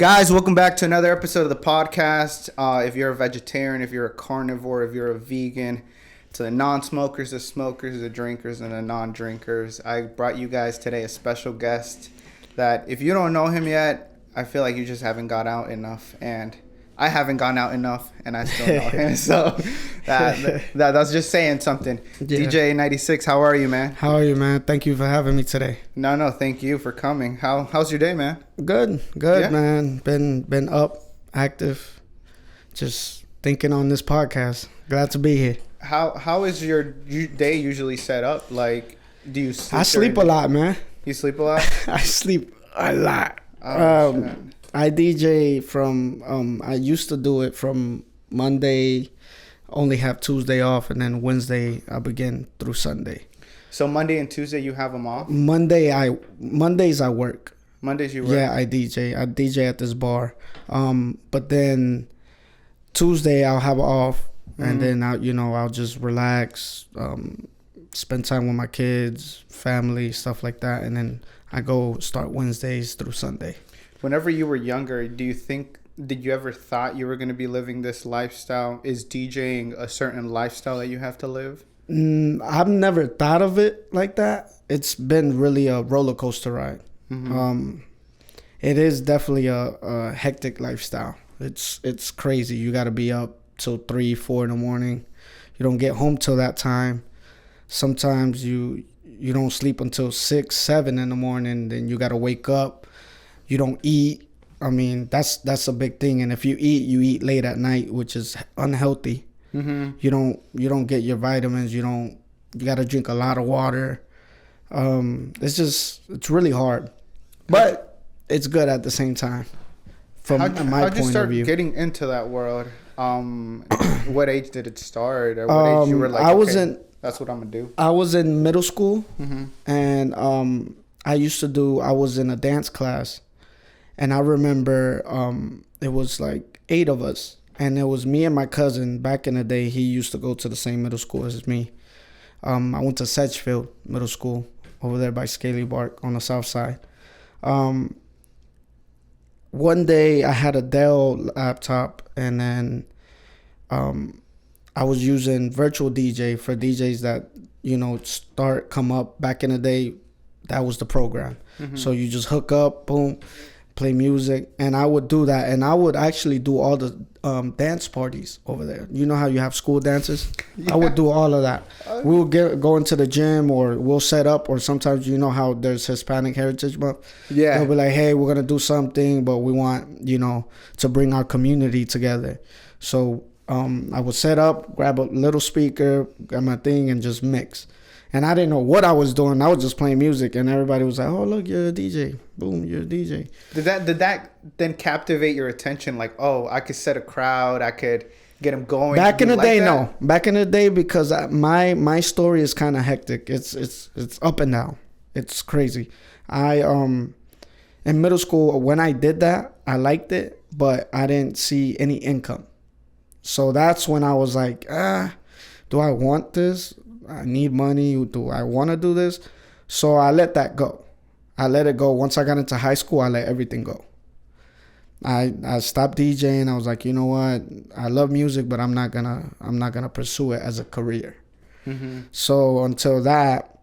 Guys, welcome back to another episode of the podcast. If you're a vegetarian, if you're a carnivore, if you're a vegan, to the non-smokers, the smokers, the drinkers, and the non-drinkers, I brought you guys today a special guest that if you don't know him yet, I feel like you just haven't got out enough. And I haven't gone out enough, and I still know him. So that's just saying something. Yeah. DJ 96, how are you, man? How are you, man? Thank you for having me today. No, thank you for coming. How's your day, man? Good, yeah? Man. Been up, active, just thinking on this podcast. Glad to be here. How is your day usually set up? Like, do you sleep? I sleep a lot, man. You sleep a lot? I sleep a lot. Oh, I DJ from, I used to do it from Monday, only have Tuesday off, and then Wednesday I begin through Sunday. So Monday and Tuesday you have them off? Mondays I work. Mondays you work? Yeah, I DJ. I DJ at this bar. But then Tuesday I'll have off, and then I'll just relax, spend time with my kids, family, stuff like that, and then I go start Wednesdays through Sunday. Whenever you were younger, did you ever thought you were going to be living this lifestyle? Is DJing a certain lifestyle that you have to live? I've never thought of it like that. It's been really a roller coaster ride. Mm-hmm. It is definitely a hectic lifestyle. It's crazy. You got to be up till 3, 4 in the morning. You don't get home till that time. Sometimes you don't sleep until 6, 7 in the morning. Then you got to wake up. You don't eat. I mean, that's a big thing. And if you eat late at night, which is unhealthy. Mm-hmm. You don't get your vitamins. You got to drink a lot of water. It's really hard, but it's good at the same time. From my point of view. How'd you start getting into that world? What age did it start? Or what age you were like, that's what I'm gonna do? I was in middle school, and I was in a dance class. And I remember it was like 8 of us. And it was me and my cousin. Back in the day, he used to go to the same middle school as me. I went to Sedgefield Middle School over there by Scaly Bark on the south side. One day, I had a Dell laptop. And then I was using Virtual DJ for DJs that, come up. Back in the day, that was the program. Mm-hmm. So you just hook up, boom, play music, and I would do that, and I would actually do all the dance parties over there. You know how you have school dances? Yeah. I would do all of that. We'll go into the gym, or we'll set up, or sometimes you know how there's Hispanic Heritage Month. Yeah, they'll be like, hey, we're gonna do something, but we want to bring our community together. So I would set up, grab a little speaker, grab my thing, and just mix. And I didn't know what I was doing. I was just playing music, and everybody was like, "Oh, look, you're a DJ! Boom, you're a DJ." Did that then captivate your attention? Like, oh, I could set a crowd. I could get them going. Back in the day, no. Back in the day, because my story is kind of hectic. It's up and down. It's crazy. In middle school, when I did that, I liked it, but I didn't see any income. So that's when I was like, do I want this? I need money. Do I want to do this? So I let that go. I let it go. Once I got into high school, I let everything go. I stopped DJing. I was like, you know what? I love music, but I'm not gonna pursue it as a career. Mm-hmm. So until that,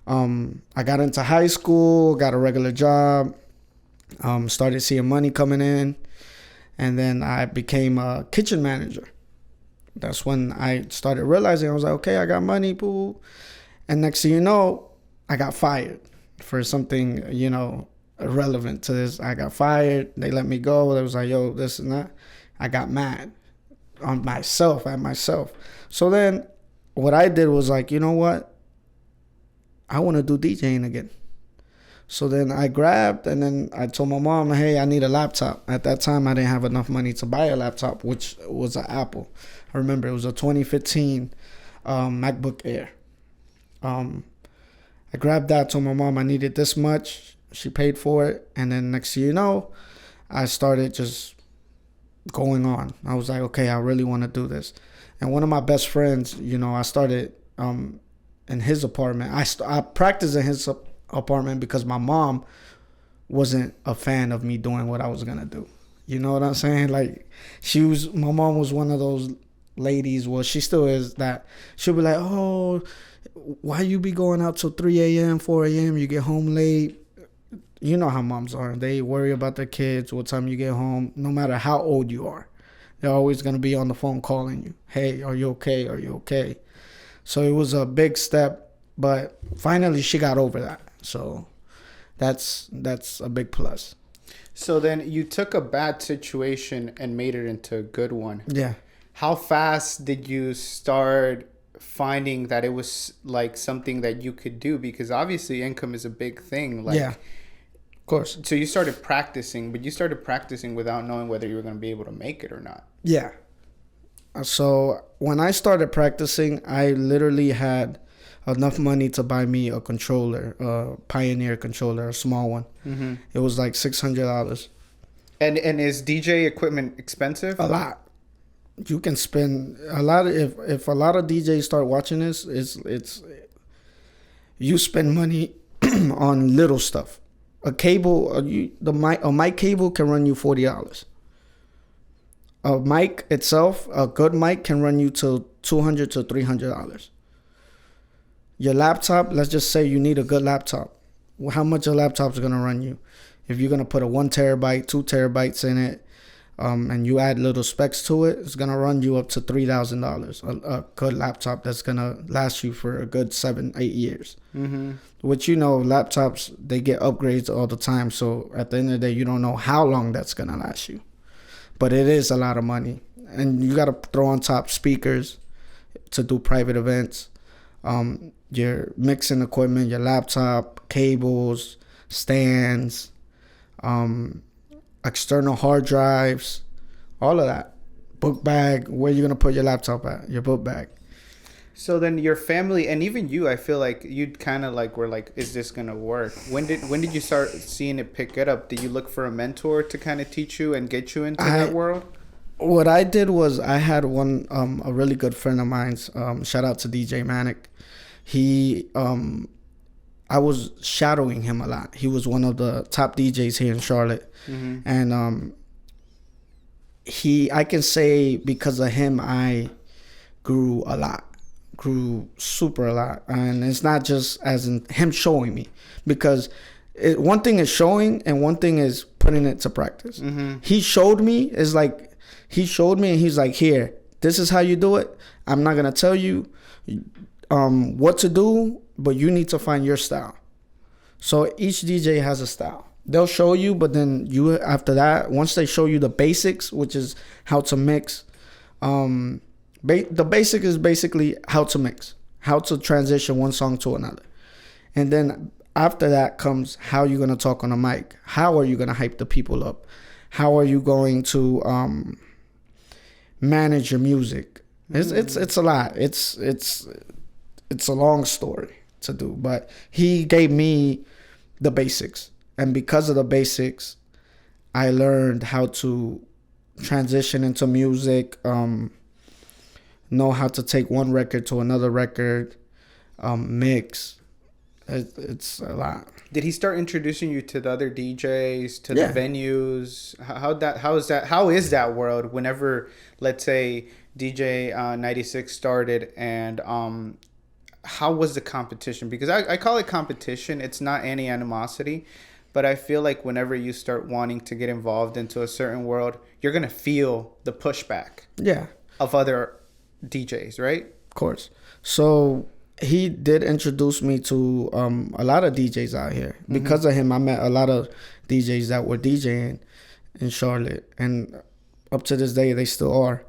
I got into high school, got a regular job, started seeing money coming in, and then I became a kitchen manager. That's when I started realizing, I was like, okay, I got money, boo. And next thing you know, I got fired for something, irrelevant to this. I got fired. They let me go. They was like, yo, this and that. I got mad at myself. So then what I did was like, you know what? I want to do DJing again. So then I grabbed, and then I told my mom, hey, I need a laptop. At that time, I didn't have enough money to buy a laptop, which was an Apple. I remember it was a 2015 MacBook Air. I grabbed that, told my mom I needed this much. She paid for it. And then next thing you know, I started just going on. I was like, okay, I really want to do this. And one of my best friends, I started in his apartment. I practiced in his apartment because my mom wasn't a fan of me doing what I was gonna do. You know what I'm saying? Like, my mom was one of those ladies, well, she still is, that she'll be like, oh, why you be going out till 3 a.m., 4 a.m., you get home late? You know how moms are. They worry about their kids, what time you get home, no matter how old you are. They're always going to be on the phone calling you. Hey, are you okay? Are you okay? So it was a big step, but finally she got over that. So that's a big plus. So then you took a bad situation and made it into a good one. Yeah. How fast did you start finding that it was like something that you could do? Because obviously income is a big thing. Like, yeah. Of course. So you started practicing, but you started practicing without knowing whether you were going to be able to make it or not. Yeah. So when I started practicing, I literally had enough money to buy me a controller, a Pioneer controller, a small one. Mm-hmm. It was like $600. And is DJ equipment expensive? A lot. You can spend a lot. If a lot of DJs start watching this, it's you spend money on little stuff. A cable, a mic cable can run you $40. A mic itself, a good mic, can run you to $200 to $300. Your laptop, let's just say you need a good laptop. How much a laptop is gonna run you? If you're gonna put a 1 terabyte, 2 terabytes in it, and you add little specs to it, it's gonna run you up to $3,000. A good laptop that's gonna last you for a good 7-8 years. Mm-hmm. Which, laptops, they get upgrades all the time. So at the end of the day, you don't know how long that's gonna last you. But it is a lot of money, and you gotta throw on top speakers to do private events. Your mixing equipment, your laptop, cables, stands, external hard drives, all of that. Book bag, where you gonna put your laptop at? Your book bag. So then your family and even you, I feel like you'd kind of like were like, is this gonna work? When did you start seeing it pick it up? Did you look for a mentor to kind of teach you and get you into that world? What I did was I had one a really good friend of mine's. Shout out to DJ Manic. He I was shadowing him a lot. He was one of the top DJs here in Charlotte. Mm-hmm. And I can say because of him, I grew a lot. Grew super a lot. And it's not just as in him showing me. Because one thing is showing and one thing is putting it to practice. Mm-hmm. He showed me and he's like, here, this is how you do it. I'm not going to tell you what to do, but you need to find your style. So each DJ has a style. They'll show you, but then you, after that, once they show you the basics, which is how to mix, the basic is basically how to mix, how to transition one song to another. And then after that comes how you're going to talk on a mic. How are you going to hype the people up? How are you going to manage your music? It's a lot. It's a long story to do, but he gave me the basics. And because of the basics, I learned how to transition into music, know how to take one record to another record, mix. It's a lot. Did he start introducing you to the other DJs, to the venues? How is that world whenever, let's say, DJ 96 started, and how was the competition? Because I call it competition. It's not any animosity, but I feel like whenever you start wanting to get involved into a certain world, you're going to feel the pushback of other DJs, right? Of course. So he did introduce me to a lot of DJs out here. Mm-hmm. Because of him, I met a lot of DJs that were DJing in Charlotte. And up to this day, they still are.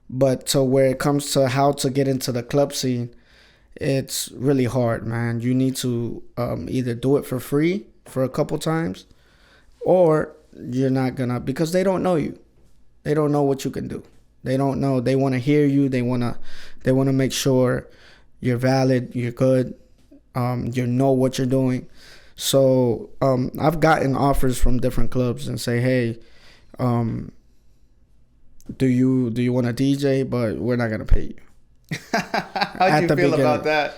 But so where it comes to how to get into the club scene, it's really hard, man. You need to either do it for free for a couple times, or you're not gonna, because they don't know you. They don't know what you can do. They don't know. They want to hear you. They wanna make sure you're valid, you're good, you know what you're doing. So I've gotten offers from different clubs and say, hey, do you want to DJ, but we're not gonna pay you. How'd you feel about that?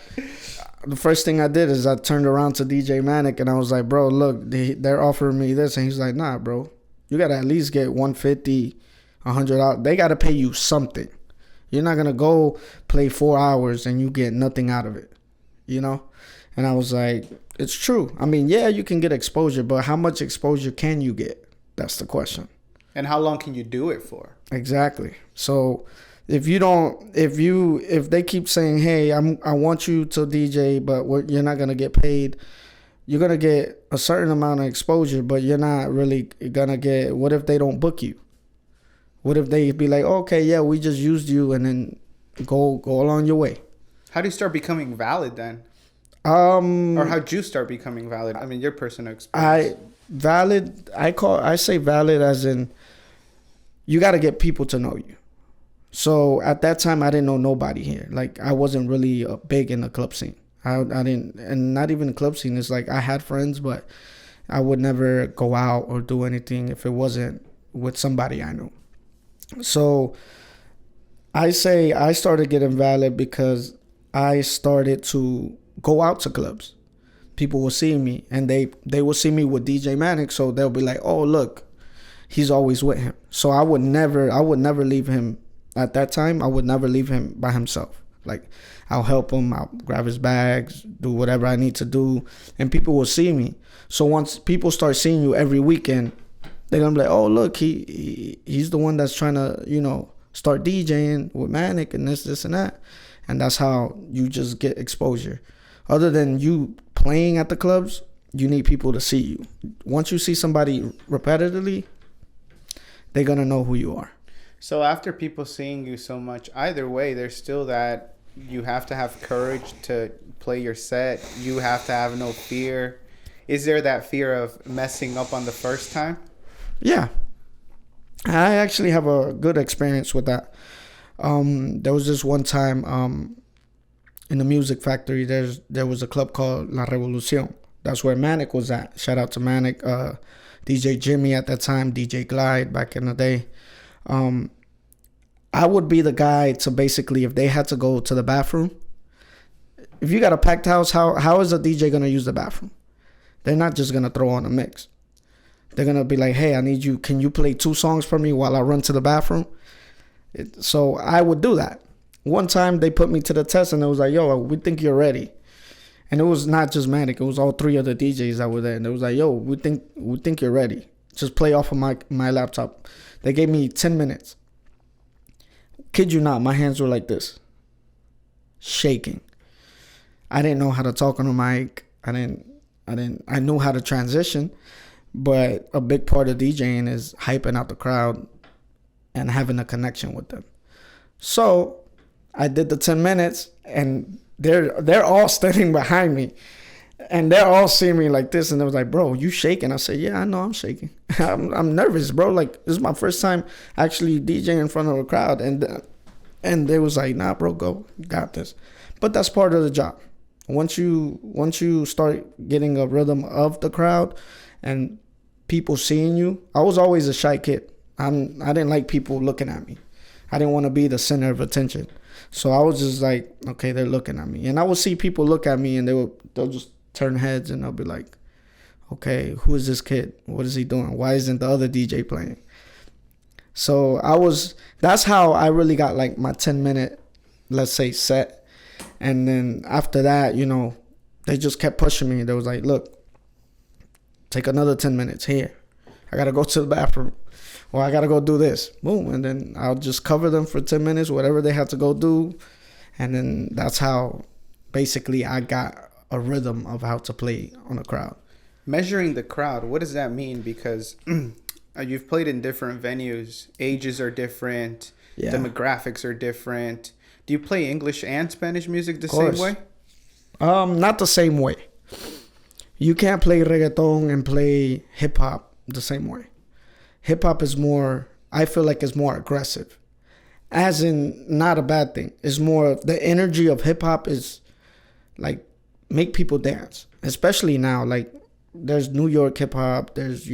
The first thing I did is I turned around to DJ Manic and I was like, bro, look, they're offering me this, and he's like, nah, bro, You gotta at least get 150, $100. They gotta pay you something. You're not gonna go play 4 hours and you get nothing out of it, you know? And I was like, it's true. I mean, yeah, you can get exposure, but how much exposure can you get? That's the question. And how long can you do it for? Exactly. So if they keep saying, hey, I want you to DJ, but you're not gonna get paid, you're gonna get a certain amount of exposure, but you're not really gonna get. What if they don't book you? What if they be like, okay, yeah, we just used you, and then go along your way? How do you start becoming valid then? Or how'd you start becoming valid? I mean, your personal experience. I say valid as in you got to get people to know you. So at that time, I didn't know nobody here. Like, I wasn't really big in the club scene. I didn't, and not even the club scene. It's like I had friends, but I would never go out or do anything if it wasn't with somebody I knew. So I say I started getting valid because I started to go out to clubs. People will see me, and they will see me with DJ Manic, so they'll be like, oh, look, he's always with him. So I would never leave him. At that time, I would never leave him by himself. Like, I'll help him, I'll grab his bags, do whatever I need to do, and people will see me. So once people start seeing you every weekend, they're gonna be like, oh, look, he's the one that's trying to, start DJing with Manic and this and that. And that's how you just get exposure. Other than you playing at the clubs, you need people to see you. Once you see somebody repetitively, they're gonna know who you are. So after people seeing you so much, either way, there's still that you have to have courage to play your set. You have to have no fear. Is there that fear of messing up on the first time? Yeah. I actually have a good experience with that. There was this one time in the Music Factory, there was a club called La Revolucion. That's where Manic was at. Shout out to Manic, DJ Jimmy at that time, DJ Glide back in the day. I would be the guy to basically, if they had to go to the bathroom, if you got a packed house, how is a DJ going to use the bathroom? They're not just going to throw on a mix. They're going to be like, hey, I need you. Can you play 2 songs for me while I run to the bathroom? So I would do that. One time they put me to the test and it was like, yo, we think you're ready. And it was not just Manic. It was all 3 other DJs that were there. And it was like, yo, we think you're ready. Just play off of my laptop. They gave me 10 minutes. Kid you not, my hands were like this. Shaking. I didn't know how to talk on a mic. I knew how to transition. But a big part of DJing is hyping out the crowd and having a connection with them. So I did the 10 minutes and they're all standing behind me. And they're all seeing me like this. And they was like, bro, you shaking? I said, yeah, I know I'm shaking. I'm nervous, bro. Like, this is my first time actually DJing in front of a crowd. And they was like, nah, bro, go. Got this. But that's part of the job. Once you start getting a rhythm of the crowd and people seeing you. I was always a shy kid. I didn't like people looking at me. I didn't want to be the center of attention. So I was just like, okay, they're looking at me. And I would see people look at me and they'll just turn heads and they'll be like, okay, who is this kid? What is he doing? Why isn't the other DJ playing? So that's how I really got like my 10-minute, let's say, set. And then after that, they just kept pushing me. They was like, look, take another 10 minutes here. I got to go to the bathroom. Or I got to go do this. Boom. And then I'll just cover them for 10 minutes, whatever they had to go do. And then that's how basically I got a rhythm of how to play on a crowd. Measuring the crowd, what does that mean? Because you've played in different venues. Ages are different. Yeah. Demographics are different. Do you play English and Spanish music the same way? Not the same way. You can't play reggaeton and play hip hop the same way. Hip hop is more, I feel like it's more aggressive. As in, not a bad thing. It's more, the energy of hip hop is like, make people dance. Especially now, like, there's New York hip hop, there's,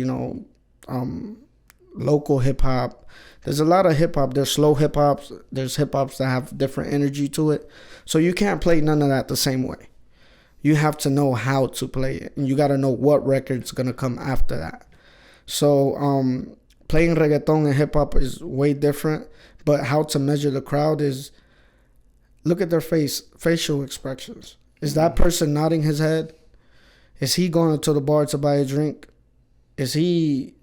local hip hop. There's a lot of hip hop. There's slow hip hops. There's hip hops that have different energy to it. So you can't play none of that the same way. You have to know how to play it. And you got to know what record's going to come after that. So playing reggaeton and hip hop is way different. But how to measure the crowd is look at their facial expressions. Is that person nodding his head? Is he going to the bar to buy a drink? Is he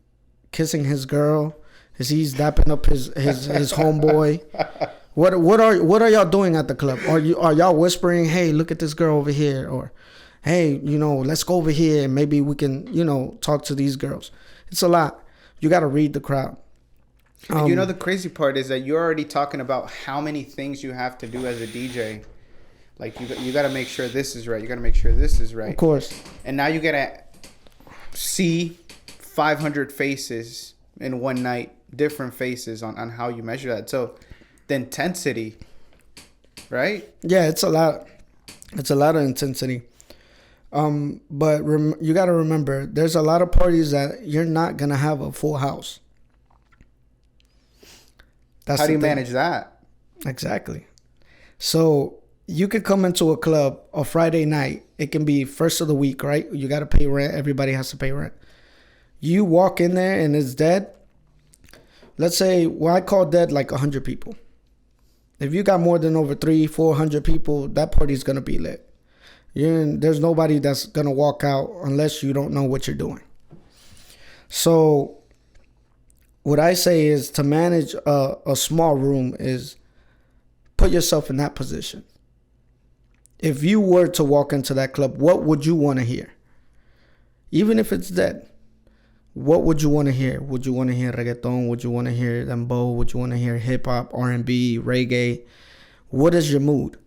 kissing his girl? Is he dapping up his homeboy? What are y'all doing at the club? Are y'all whispering, "Hey, look at this girl over here," or "Hey, let's go over here and maybe we can, talk to these girls." It's a lot. You got to read the crowd. And the crazy part is that you're already talking about how many things you have to do as a DJ. Like you got to make sure this is right. You got to make sure this is right. Of course. And now you got to see 500 faces in one night, different faces on how you measure that. So the intensity, right? Yeah, it's a lot. It's a lot of intensity. But you got to remember, there's a lot of parties that you're not going to have a full house. How do you manage that? Exactly. So you could come into a club a Friday night. It can be first of the week, right? You got to pay rent. Everybody has to pay rent. You walk in there and it's dead. Let's say, I call dead like 100 people. If you got more than over 300-400 people, that party's going to be lit. There's nobody that's going to walk out unless you don't know what you're doing. So what I say is to manage a small room is put yourself in that position. If you were to walk into that club, what would you want to hear? Even if it's dead, what would you want to hear? Would you want to hear reggaeton? Would you want to hear dembow? Would you want to hear hip hop, R&B, reggae? What is your mood?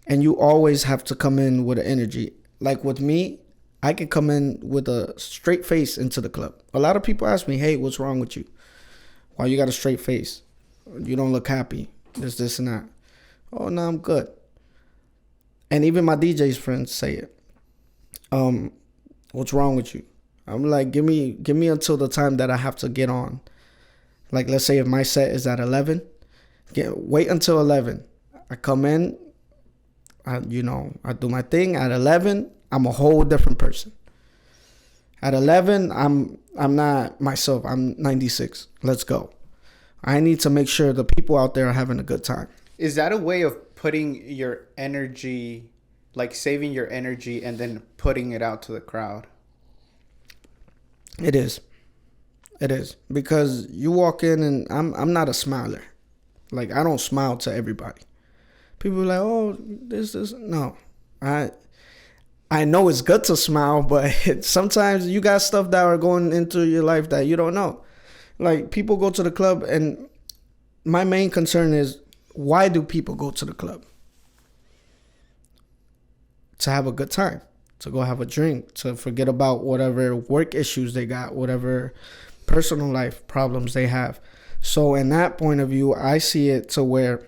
And you always have to come in with an energy. Like with me, I can come in with a straight face into the club. A lot of people ask me, "Hey, what's wrong with you? Why you got a straight face? You don't look happy. This and that." "Oh, no, I'm good." And even my DJ's friends say it. "What's wrong with you?" I'm like, give me until the time that I have to get on. Like, let's say if my set is at 11, wait until 11. I come in, I do my thing. At 11, I'm a whole different person. At 11, I'm not myself. I'm 96. Let's go. I need to make sure the people out there are having a good time. Is that a way of putting your energy, like saving your energy and then putting it out to the crowd? It is. Because you walk in and I'm not a smiler. Like, I don't smile to everybody. People are like, "Oh, this." No. I know it's good to smile, but sometimes you got stuff that are going into your life that you don't know. Like, people go to the club, and my main concern is, why do people go to the club? To have a good time, to go have a drink, to forget about whatever work issues they got, whatever personal life problems they have. So in that point of view, I see it to where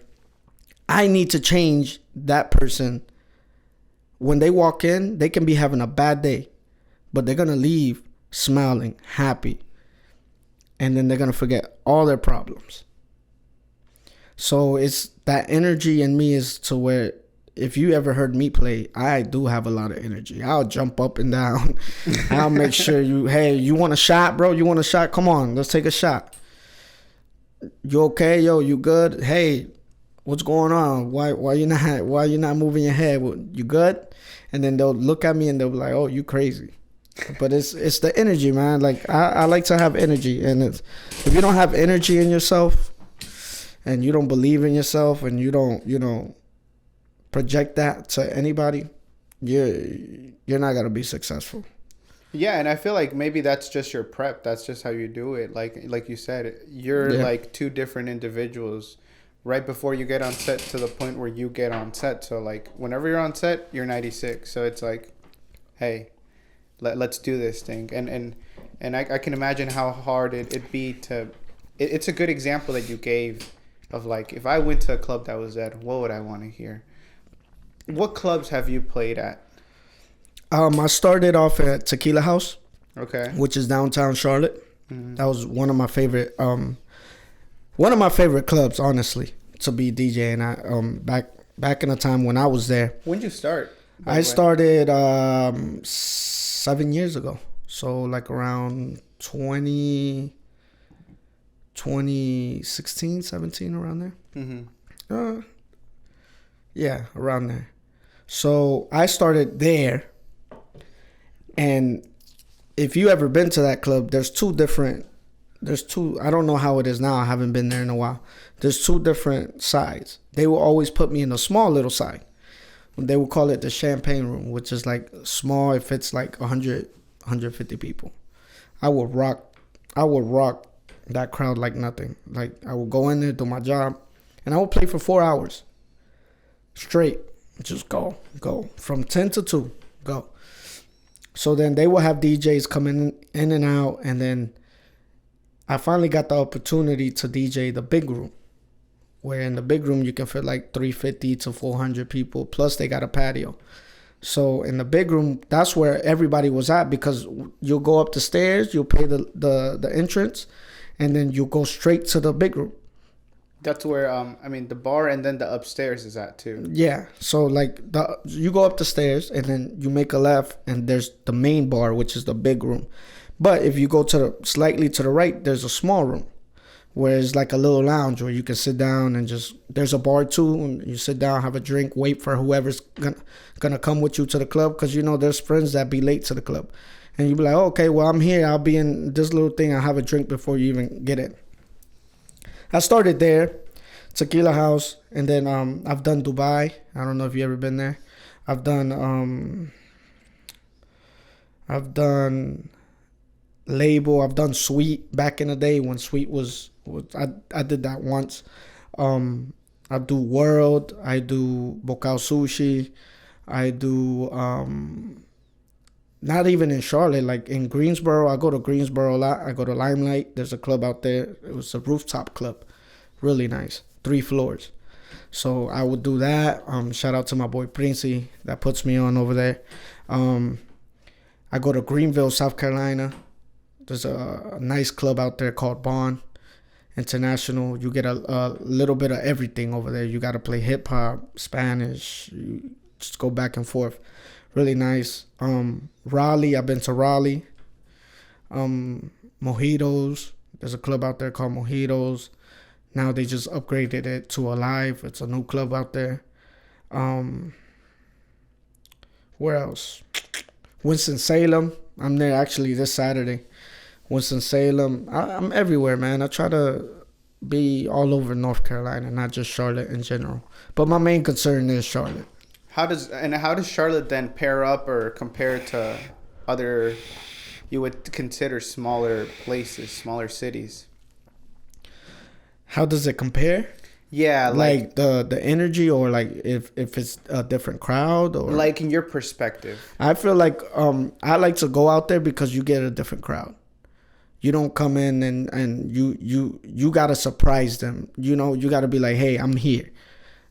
I need to change that person. When they walk in, they can be having a bad day, but they're going to leave smiling, happy. And then they're going to forget all their problems. So it's that energy in me is to where if you ever heard me play, I do have a lot of energy. I'll jump up and down. I'll make sure hey, you want a shot, bro? You want a shot? Come on, let's take a shot. You okay? Yo, you good? Hey, what's going on? Why you not moving your head? You good? And then they'll look at me and they'll be like, "Oh, you crazy." But it's the energy, man. Like I like to have energy, and if you don't have energy in yourself, and you don't believe in yourself, and you don't project that to anybody, you're not gonna be successful. Yeah, and I feel like maybe that's just your prep. That's just how you do it. Like you said, you're like two different individuals right before you get on set to the point where you get on set. So like whenever you're on set, you're 96. So it's like, hey, let's do this thing. And I can imagine how hard it'd be to. It's a good example that you gave of like, if I went to a club that was dead, what would I want to hear? What clubs have you played at? I started off at Tequila House, okay, which is downtown Charlotte. Mm-hmm. That was one of my favorite clubs, honestly, to be DJing at. Back in the time when I was there. When did you start? I started 7 years ago, so like around 20. 2016, 17, around there. Mm-hmm. Yeah, around there. So I started there, and if you ever been to that club, there's two. I don't know how it is now. I haven't been there in a while. There's two different sides. They will always put me in a small little side. They will call it the champagne room, which is like small. It fits like 100, 150 people. I would rock that crowd like nothing. Like, I would go in there, do my job, and I would play for 4 hours straight. Just go from 10 to 2. Go. So then they will have DJs coming in and out, and then I finally got the opportunity to DJ the big room, where in the big room you can fit like 350 to 400 people, plus they got a patio. So in the big room, that's where everybody was at, because you'll go up the stairs, you'll pay the entrance, and then you go straight to the big room. That's where the bar and then the upstairs is at too. Yeah. So like you go up the stairs and then you make a left, and there's the main bar, which is the big room. But if you go slightly to the right, there's a small room where it's like a little lounge where you can sit down and there's a bar too, and you sit down, have a drink, wait for whoever's gonna come with you to the club, because there's friends that be late to the club, and you be like, oh, okay, well, I'm here, I'll be in this little thing, I'll have a drink before you even get in. I started there, Tequila House, and then I've done Dubai. I don't know if you ever been there. I've done Label. I've done Sweet back in the day when Sweet was I did that once. I do World. I do Bocao Sushi. I do not even in Charlotte, like in Greensboro. I go to Greensboro a lot. I go to Limelight. There's a club out there. It was a rooftop club. Really nice. 3 floors. So I would do that. Shout out to my boy Princey that puts me on over there. I go to Greenville, South Carolina. There's a nice club out there called Bond International. You get a little bit of everything over there. You got to play hip hop, Spanish. You just go back and forth. Really nice. Raleigh, I've been to Raleigh. Mojitos. There's a club out there called Mojitos. Now they just upgraded it to Alive. It's a new club out there. Where else? Winston-Salem. I'm there actually this Saturday. Winston-Salem. I'm everywhere, man. I try to be all over North Carolina, not just Charlotte in general. But my main concern is Charlotte. How does Charlotte then pair up or compare to other, you would consider smaller places, smaller cities? How does it compare? Yeah, like the energy, or like if it's a different crowd, or like in your perspective. I feel like I like to go out there because you get a different crowd. You don't come in and you gotta surprise them. You gotta be like, hey, I'm here.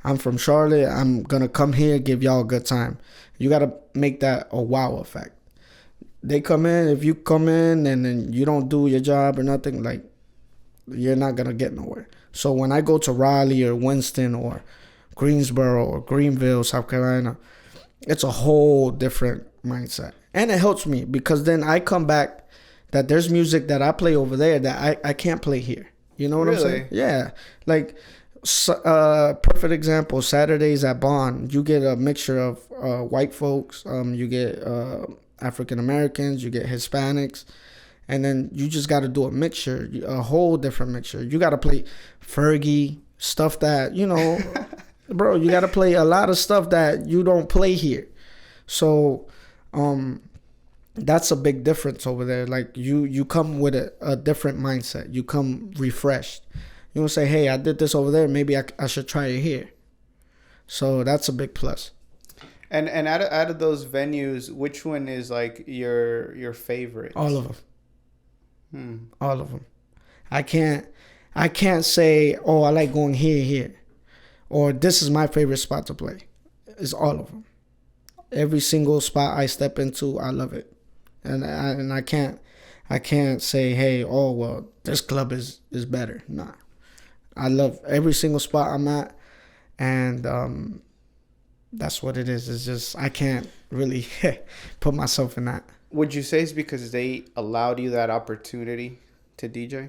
I'm from Charlotte. I'm gonna come here, give y'all a good time. You gotta make that a wow effect. They come in. If you come in and then you don't do your job or nothing, like, you're not gonna get nowhere. So when I go to Raleigh or Winston or Greensboro or Greenville, South Carolina, it's a whole different mindset. And it helps me because then I come back that there's music that I play over there that I can't play here. You know what I'm saying? Yeah. Like, perfect example, Saturdays at Bond, you get a mixture of white folks, you get African Americans, you get Hispanics. And then you just got to do a whole different mixture. You got to play Fergie, stuff that, bro, you got to play a lot of stuff that you don't play here. So that's a big difference over there. Like, you come with a different mindset. You come refreshed. You don't say, hey, I did this over there. Maybe I should try it here. So that's a big plus. And out of those venues, which one is like your favorite? All of them. All of them. I can't say, oh, I like going here, or this is my favorite spot to play. It's all of them. Every single spot I step into, I love it, and I can't say, hey, oh, well, this club is better. Nah, I love every single spot I'm at, and that's what it is. It's just I can't really put myself in that. Would you say it's because they allowed you that opportunity to DJ?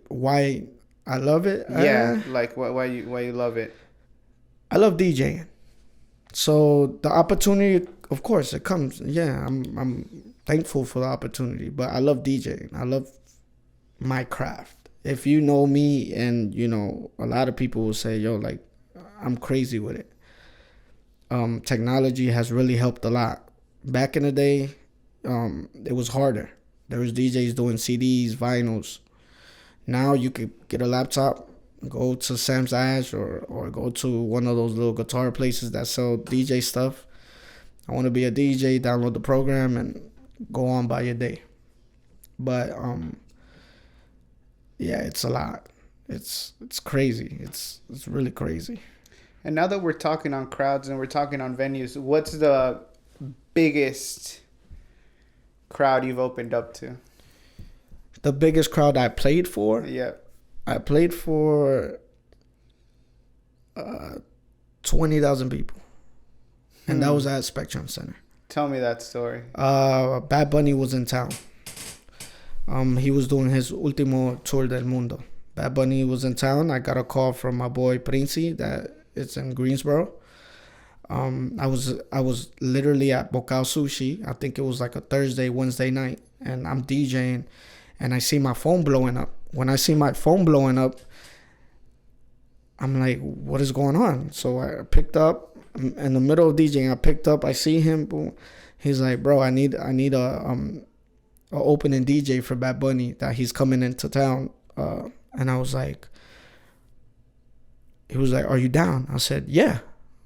why I love it. Yeah, like why you love it. I love DJing. So the opportunity, of course, it comes. Yeah, I'm thankful for the opportunity, but I love DJing. I love my craft. If you know me, and a lot of people will say, "Yo, like, I'm crazy with it." Technology has really helped a lot. Back in the day, it was harder. There was DJs doing CDs, vinyls. Now you could get a laptop, go to Sam's Ash, or go to one of those little guitar places that sell DJ stuff. I want to be a DJ, download the program, and go on by your day. But yeah, it's a lot. It's crazy. It's really crazy. And now that we're talking on crowds and we're talking on venues, what's the biggest crowd you've opened up to? The biggest crowd I played for? Yeah. I played for 20,000 people. And that was at Spectrum Center. Tell me that story. Bad Bunny was in town. He was doing his último tour del mundo. Bad Bunny was in town. I got a call from my boy Princi that it's in Greensboro. I was literally at Bocao Sushi. I think it was like a Thursday, Wednesday night, and I'm DJing, and I see my phone blowing up. When I see my phone blowing up, I'm like, what is going on? So I picked up in the middle of DJing. I picked up. I see him. Boom. He's like, bro, I need a opening DJ for Bad Bunny that he's coming into town. And I was like, he was like, are you down? I said, yeah.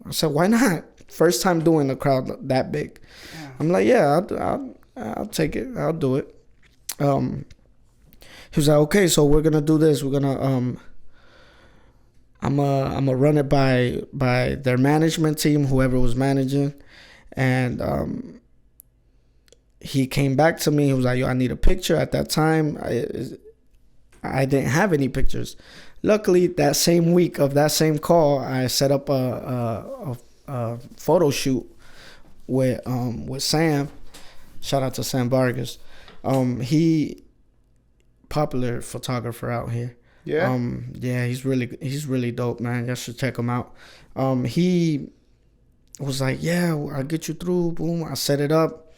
I said, why not? First time doing a crowd that big. Yeah. I'm like, yeah, I'll take it. I'll do it. He was like, okay, so we're gonna do this. We're gonna I'm gonna run it by their management team, whoever was managing, and he came back to me. He was like, yo, I need a picture. At that time, I didn't have any pictures. Luckily, that same week of that same call, I set up a photo shoot with Sam. Shout out to Sam Vargas. He popular photographer out here. Yeah. Yeah, he's really dope, man. Y'all should check him out. He was like, yeah, I'll get you through. Boom, I set it up,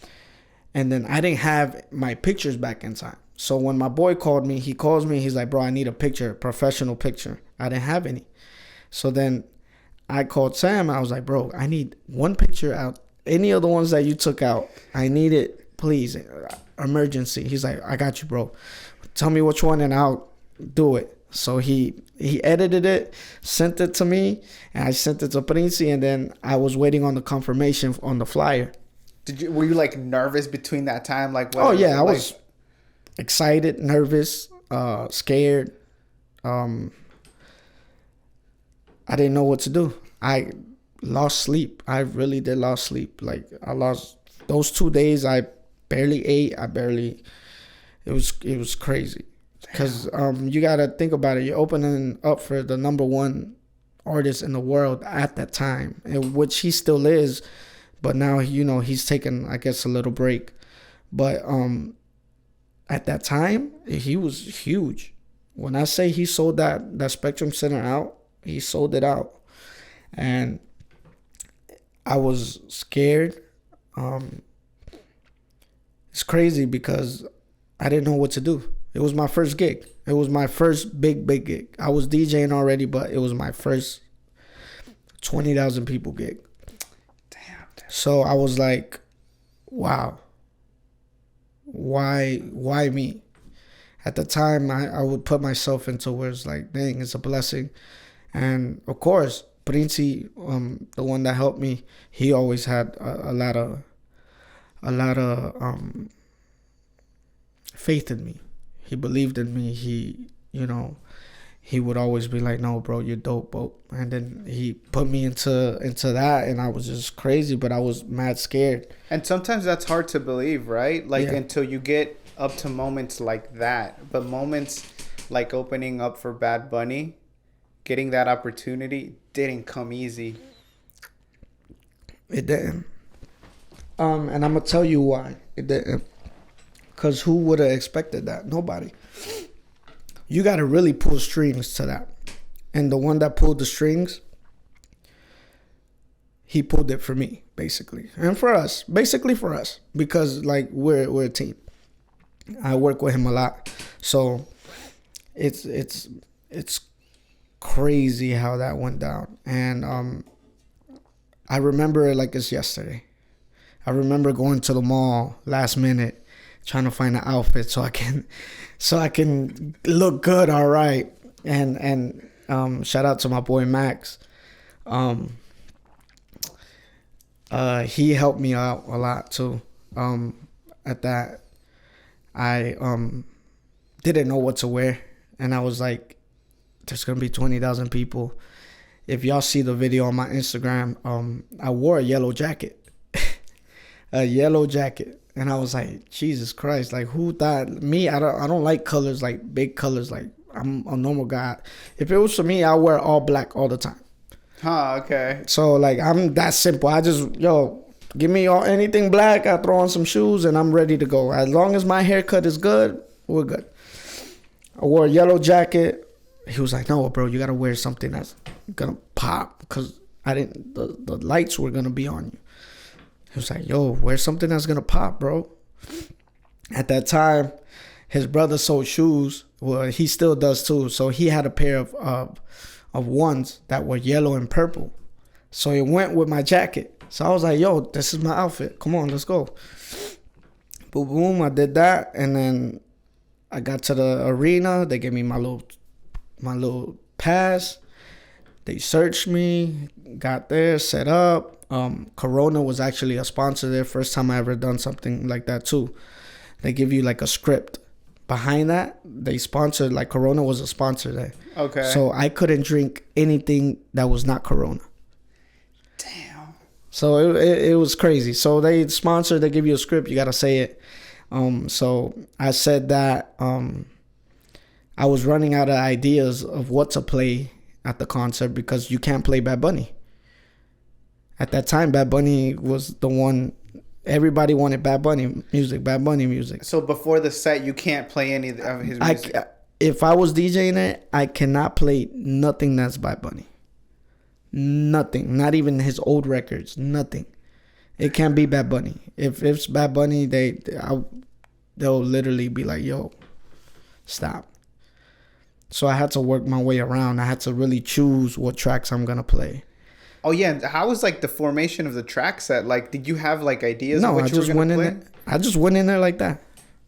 and then I didn't have my pictures back in time. So when my boy called me, he calls me. He's like, bro, I need a picture, a professional picture. I didn't have any. So then I called Sam. I was like, bro, I need one picture out. Any of the ones that you took out, I need it, please. Emergency. He's like, I got you, bro. Tell me which one and I'll do it. So he edited it, sent it to me, and I sent it to Princi, and then I was waiting on the confirmation on the flyer. Were you like nervous between that time? Like, oh yeah, I was excited, nervous, scared. I didn't know what to do. I lost sleep. I really did lost sleep. Like, I lost those 2 days. I barely ate. It was crazy. Because you got to think about it. You're opening up for the number one artist in the world at that time, which he still is. But now, he's taken, I guess, a little break. But at that time, he was huge. When I say he sold that Spectrum Center out, he sold it out. And I was scared. It's crazy because I didn't know what to do. It was my first gig. It was my first big gig. I was DJing already, but it was my first 20,000 people gig. Damn. So I was like, wow. Why me? At the time, I would put myself into where it's like, dang, it's a blessing. And of course, Princi, the one that helped me, he always had a lot of faith in me. He believed in me. He would always be like, no, bro, you're dope, bro. And then he put me into that, and I was just crazy, but I was mad scared. And sometimes that's hard to believe, right? Like, until you get up to moments like that. But moments like opening up for Bad Bunny, getting that opportunity didn't come easy. It didn't. And I'm going to tell you why it didn't. Because who would have expected that? Nobody. you got to really pull strings to that. And the one that pulled the strings, he pulled it for me, basically. And for us, basically for us. Because, like, we're a team. I work with him a lot. So, it's crazy how that went down. And I remember it like it's yesterday. I remember going to the mall last minute, trying to find an outfit so I can look good, all right. And shout out to my boy Max. He helped me out a lot too. At that, I didn't know what to wear, and I was like, "There's gonna be 20,000 people." If y'all see the video on my Instagram, I wore a yellow jacket. A yellow jacket. And I was like, Jesus Christ, like, who thought me? I don't like colors, like big colors. Like, I'm a normal guy. If it was for me, I wear all black all the time. Huh, okay. So, like, I'm that simple. I just, give me anything black. I throw on some shoes and I'm ready to go. As long as my haircut is good, we're good. I wore a yellow jacket. He was like, no, bro, you got to wear something that's going to pop. Because the lights were going to be on you. He was like, yo, wear something that's going to pop, bro. At that time, his brother sold shoes. Well, he still does too. So he had a pair of ones that were yellow and purple. So it went with my jacket. So I was like, yo, this is my outfit. Come on, let's go. Boom, boom. I did that. And then I got to the arena. They gave me my little pass. They searched me, got there, set up. Corona was actually a sponsor there. First time I ever done something like that too. They give you like a script. Behind that, they sponsored, like Corona was a sponsor there. Okay. So I couldn't drink anything that was not Corona. Damn. So it was crazy. So they sponsored, they give you a script, you got to say it. So I said that I was running out of ideas of what to play at the concert because you can't play Bad Bunny. At that time, Bad Bunny was the one. Everybody wanted Bad Bunny music. So before the set, you can't play any of his music? If I was DJing it, I cannot play nothing that's Bad Bunny. Nothing. Not even his old records. Nothing. It can't be Bad Bunny. If it's Bad Bunny, they'll literally be like, yo, stop. So I had to work my way around. I had to really choose what tracks I'm going to play. Oh, yeah. How was, like, the formation of the track set? Like, did you have, like, ideas of what you were going to play? I just went in there like that.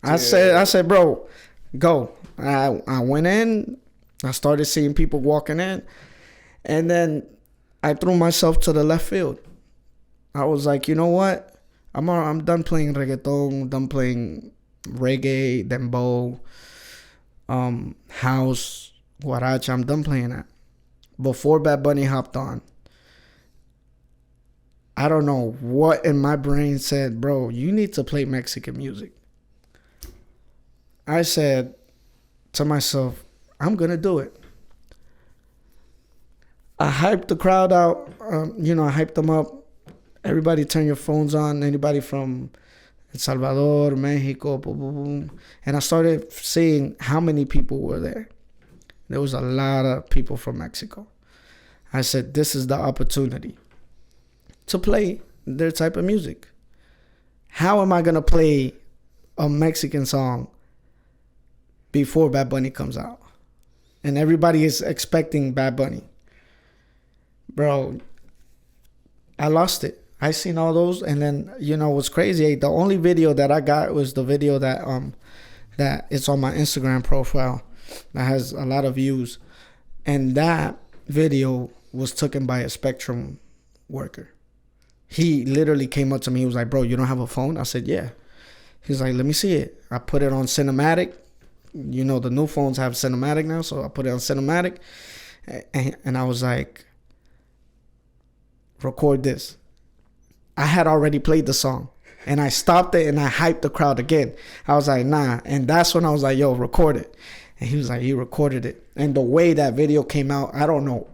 I said, bro, go. I went in. I started seeing people walking in. And then I threw myself to the left field. I was like, you know what? I'm done playing reggaeton. Done playing reggae, dembow, house, huaracha. I'm done playing that. Before Bad Bunny hopped on, I don't know what in my brain said, bro, you need to play Mexican music. I said to myself, I'm going to do it. I hyped the crowd out. I hyped them up. Everybody turn your phones on. Anybody from El Salvador, Mexico, boom, boom, boom. And I started seeing how many people were there. There was a lot of people from Mexico. I said, this is the opportunity to play their type of music. How am I going to play a Mexican song before Bad Bunny comes out? And everybody is expecting Bad Bunny. Bro, I lost it. I seen all those, and then, what's crazy, the only video that I got was the video that it's on my Instagram profile that has a lot of views. And that video was taken by a Spectrum worker. He literally came up to me. He was like, bro, you don't have a phone? I said, yeah. He's like, let me see it. I put it on cinematic. The new phones have cinematic now, so I put it on cinematic. And I was like, record this. I had already played the song. And I stopped it and I hyped the crowd again. I was like, nah. And that's when I was like, yo, record it. And he was like, he recorded it. And the way that video came out, I don't know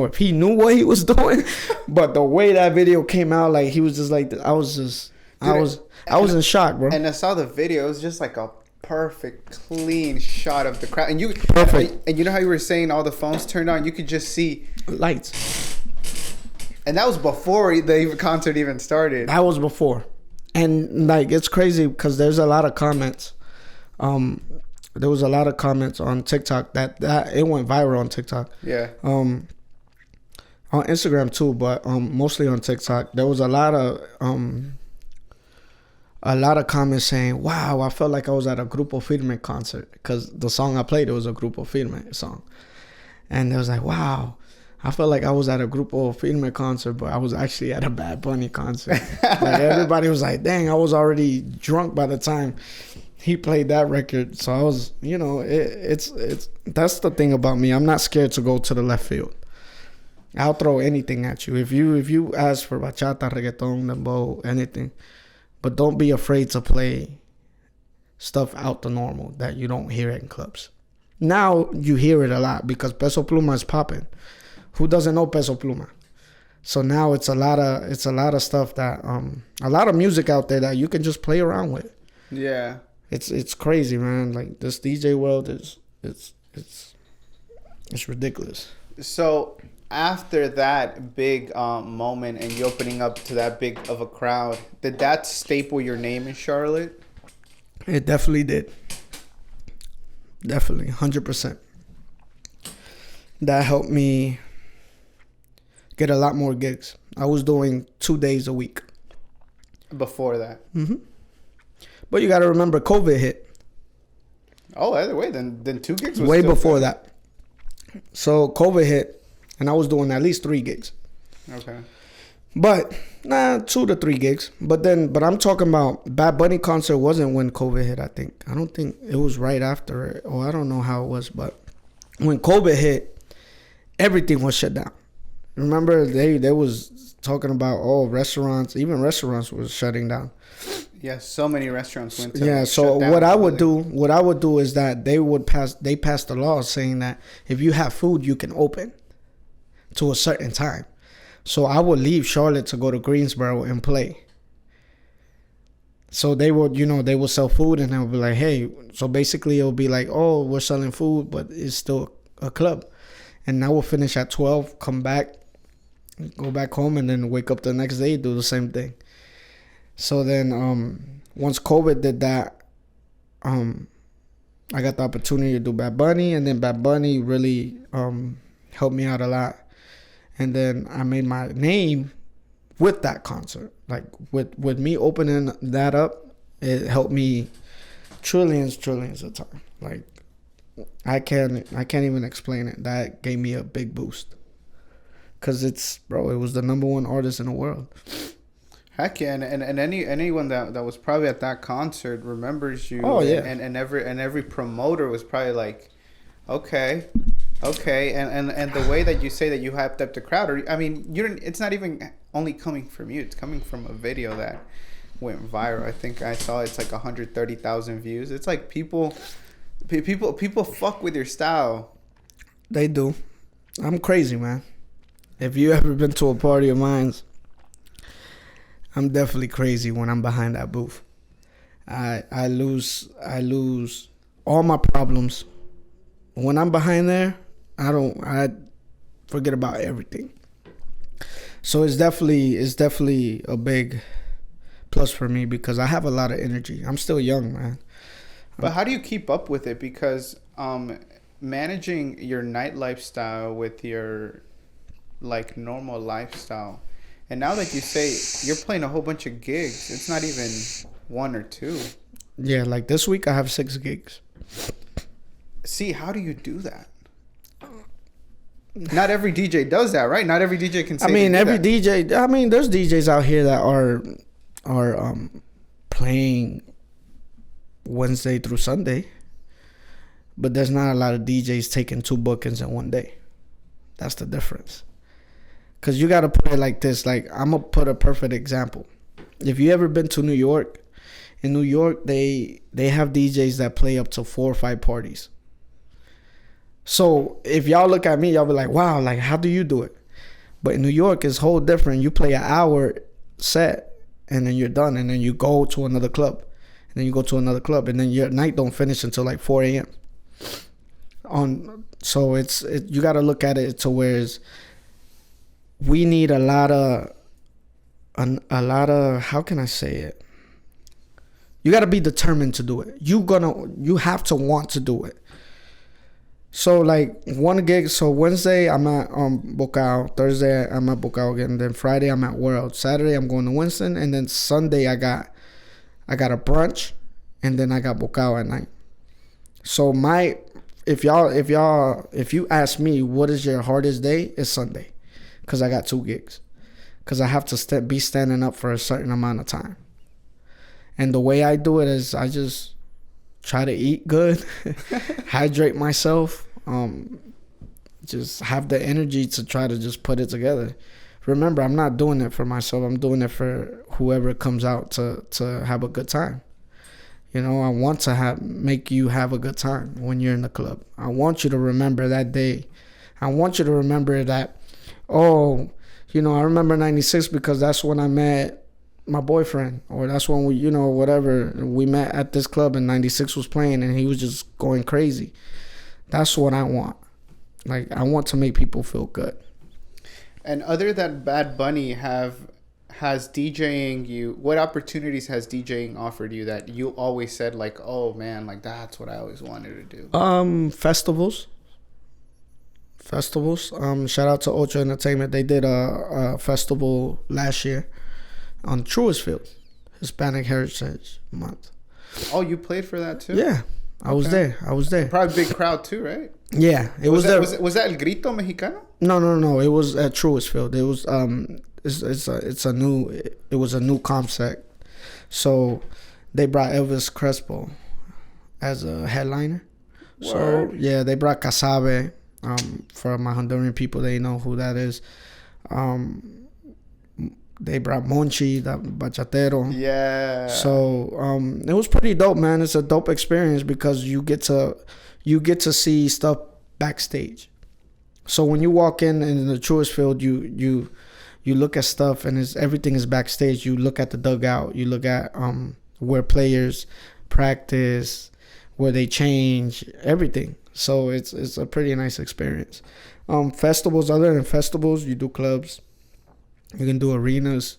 if he knew what he was doing, but the way that video came out, like, he was just like, I was in shock, bro. And I saw the video. It was just like a perfect, clean shot of the crowd. And you Perfect. And you know how you were saying all the phones turned on? You could just see Lights. And that was before the concert even started. That was before. And like it's crazy because there's a lot of comments. There was a lot of comments on TikTok that it went viral on TikTok. Yeah. On Instagram too, but mostly on TikTok. There was a lot of comments saying, "Wow, I felt like I was at a Grupo Firme concert," because the song I played, it was a Grupo Firme song, and it was like, "Wow, I felt like I was at a Grupo Firme concert, but I was actually at a Bad Bunny concert." Like everybody was like, "Dang, I was already drunk by the time he played that record." So I was, it's that's the thing about me. I'm not scared to go to the left field. I'll throw anything at you. If you ask for bachata, reggaeton, dembow, anything, but don't be afraid to play stuff out the normal that you don't hear in clubs. Now you hear it a lot because Peso Pluma is popping. Who doesn't know Peso Pluma? So now it's a lot of stuff that a lot of music out there that you can just play around with. Yeah. It's crazy, man. Like this DJ world is it's ridiculous. So after that big moment and you opening up to that big of a crowd, did that staple your name in Charlotte? It definitely did. Definitely, 100%. That helped me get a lot more gigs. I was doing 2 days a week. Before that? Mm-hmm. But you got to remember, COVID hit. Oh, either way, then 2 gigs was way still before good. that. So COVID hit, and I was doing at least 3 gigs. Okay. But 2 to 3 gigs. But I'm talking about Bad Bunny concert wasn't when COVID hit. I don't think it was right after it, or I don't know how it was. But when COVID hit, everything was shut down. Remember they was talking about restaurants, even restaurants was shutting down. Yeah, so many restaurants went to Yeah, so what I would do is that they passed a law saying that if you have food, you can open to a certain time. So I would leave Charlotte to go to Greensboro and play. So they would sell food and they would be like, hey, so basically it would be like, oh, we're selling food, but it's still a club. And I will finish at 12, come back, go back home, and then wake up the next day, do the same thing. So then once COVID did that, I got the opportunity to do Bad Bunny, and then Bad Bunny really helped me out a lot. And then I made my name with that concert. Like with me opening that up, it helped me trillions of time. Like I can't even explain it. That gave me a big boost. Cause it was the #1 artist in the world. Heck yeah, and anyone that was probably at that concert remembers you. Oh yeah. And every promoter was probably like, okay, and the way that you say that you hyped up the crowd, or I mean, it's not even only coming from you. It's coming from a video that went viral. I think I saw it's like 130,000 views. It's like people fuck with your style. They do. I'm crazy, man. If you ever been to a party of mine, I'm definitely crazy when I'm behind that booth. I lose all my problems. When I'm behind there, I forget about everything. So it's definitely a big plus for me because I have a lot of energy. I'm still young, man. But how do you keep up with it? Because managing your nightlife style with your like normal lifestyle, and now that you say you're playing a whole bunch of gigs, it's not even 1 or 2. Yeah, like this week I have 6 gigs. See, how do you do that? Not every DJ does that, right? Not every DJ can say. I mean, every DJ. I mean, there's DJs out here that are playing Wednesday through Sunday, but there's not a lot of DJs taking 2 bookings in one day. That's the difference. Cause you gotta put it like this. Like I'm gonna put a perfect example. If you ever been to New York, in New York they have DJs that play up to 4 or 5 parties. So if y'all look at me, y'all be like, wow, like how do you do it? But in New York, it's whole different. You play an hour set and then you're done, and then you go to another club, and then you go to another club, and then your night don't finish until like 4 a.m. So you got to look at it to where we need a lot of how can I say it? You got to be determined to do it. You have to want to do it. So like one gig. So Wednesday I'm at Bocao. Thursday I'm at Bocao again. Then Friday I'm at World. Saturday I'm going to Winston, and then Sunday I got a brunch, and then I got Bocao at night. So if you ask me what is your hardest day, it's Sunday, because I got 2 gigs, because I have to be standing up for a certain amount of time. And the way I do it is I just try to eat good, hydrate myself, just have the energy to try to just put it together. Remember, I'm not doing it for myself. I'm doing it for whoever comes out to have a good time. You know, I want to make you have a good time when you're in the club. I want you to remember that day. I want you to remember that, oh, you know, I remember 96 because that's when I met my boyfriend, or that's when we, you know, whatever, we met at this club and 96 was playing and he was just going crazy. That's what I want. Like, I want to make people feel good. And other than Bad Bunny, has DJing what opportunities has DJing offered you that you always said like, oh man, like that's what I always wanted to do? Festivals. Shout out to Ultra Entertainment. They did a festival last year on Truist Field, Hispanic Heritage Month. Oh, you played for that too? Yeah, I was there. Probably big crowd too, right? Yeah, was that El Grito Mexicano? No. It was at Truist Field. It was it was a new concept. So they brought Elvis Crespo as a headliner. Word. So yeah, they brought Casabe. For my Honduran people, they know who that is. They brought Monchi, the bachatero. Yeah. So it was pretty dope, man. It's a dope experience because you get to see stuff backstage. So when you walk in the Truist Field, you look at stuff and everything is backstage. You look at the dugout. You look at where players practice, where they change, everything. So it's a pretty nice experience. Festivals, other than festivals, you do clubs. You can do arenas.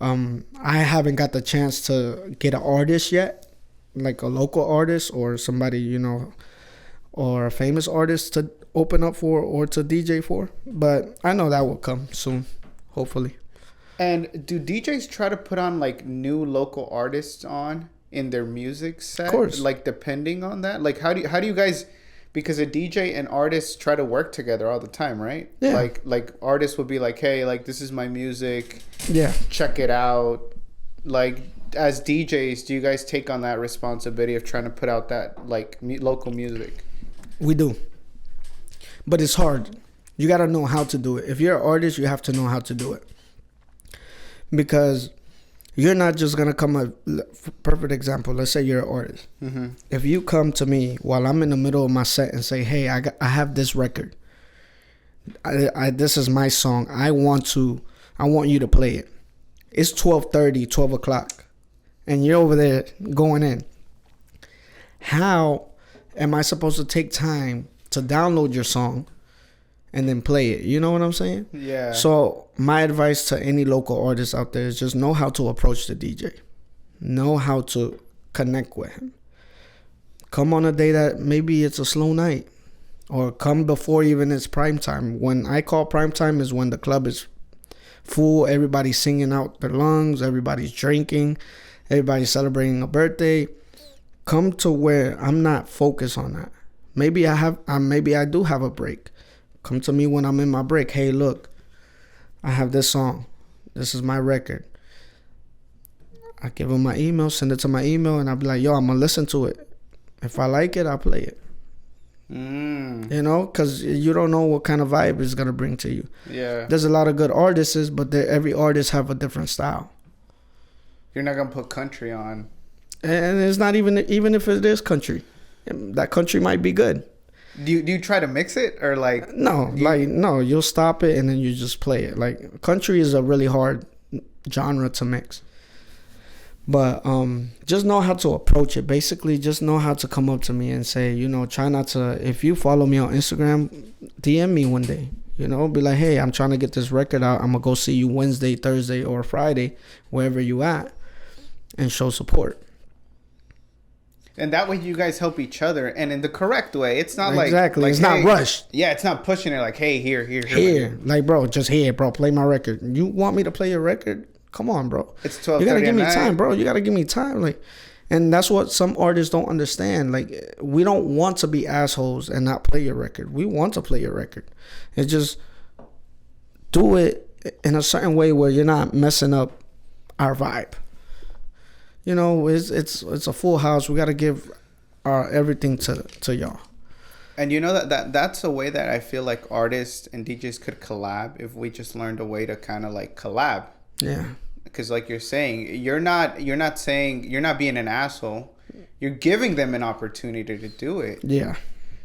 I haven't got the chance to get an artist yet, like a local artist or somebody, you know, or a famous artist to open up for or to DJ for. But I know that will come soon, hopefully. And do DJs try to put on like new local artists on in their music set? Of course. Like depending on that? Like how do you guys, because a DJ and artists try to work together all the time, right? Yeah. Like artists would be like, hey, like this is my music. Yeah. Check it out. Like as DJs, do you guys take on that responsibility of trying to put out that like local music? We do. But it's hard. You got to know how to do it. If you're an artist, you have to know how to do it. Because you're not just going to come perfect example. Let's say you're an artist. Mm-hmm. If you come to me while I'm in the middle of my set and say, hey, I have this record. This is my song. I want you to play it. It's 12:30, 12 o'clock. And you're over there going in. How am I supposed to take time to download your song and then play it? You know what I'm saying? Yeah. So my advice to any local artist out there is just know how to approach the DJ. Know how to connect with him. Come on a day that maybe it's a slow night. Or come before even it's prime time. When I call prime time is when the club is full. Everybody's singing out their lungs. Everybody's drinking. Everybody's celebrating a birthday. Come to where I'm not focused on that. Maybe I do have a break. Come to me when I'm in my break. Hey, look, I have this song. This is my record. I give them my email, send it to my email, and I'll be like, yo, I'm going to listen to it. If I like it, I'll play it. You know, because you don't know what kind of vibe it's going to bring to you. Yeah. There's a lot of good artists, but every artist have a different style. You're not going to put country on. And it's not even if it is country. That country might be good. Do you try to mix it or like? No, you'll stop it and then you just play it. Like country is a really hard genre to mix. But just know how to approach it. Basically, just know how to come up to me and say, try not to. If you follow me on Instagram, DM me one day. Be like, hey, I'm trying to get this record out. I'm gonna go see you Wednesday, Thursday, or Friday, wherever you at, and show support. And that way you guys help each other, and in the correct way. It's not exactly. It's not rushed. Yeah, it's not pushing it like, hey, here. Like, bro, just here, bro. Play my record. You want me to play your record? Come on, bro. It's 12:30. You gotta give me time, bro. You gotta give me time, like, and that's what some artists don't understand. Like, we don't want to be assholes and not play your record. We want to play your record. It's just do it in a certain way where you're not messing up our vibe. It's a full house. We gotta give our everything to y'all. And that's a way that I feel like artists and DJs could collab if we just learned a way to kind of like collab. Yeah. Because like you're saying, you're not being an asshole. You're giving them an opportunity to do it. Yeah.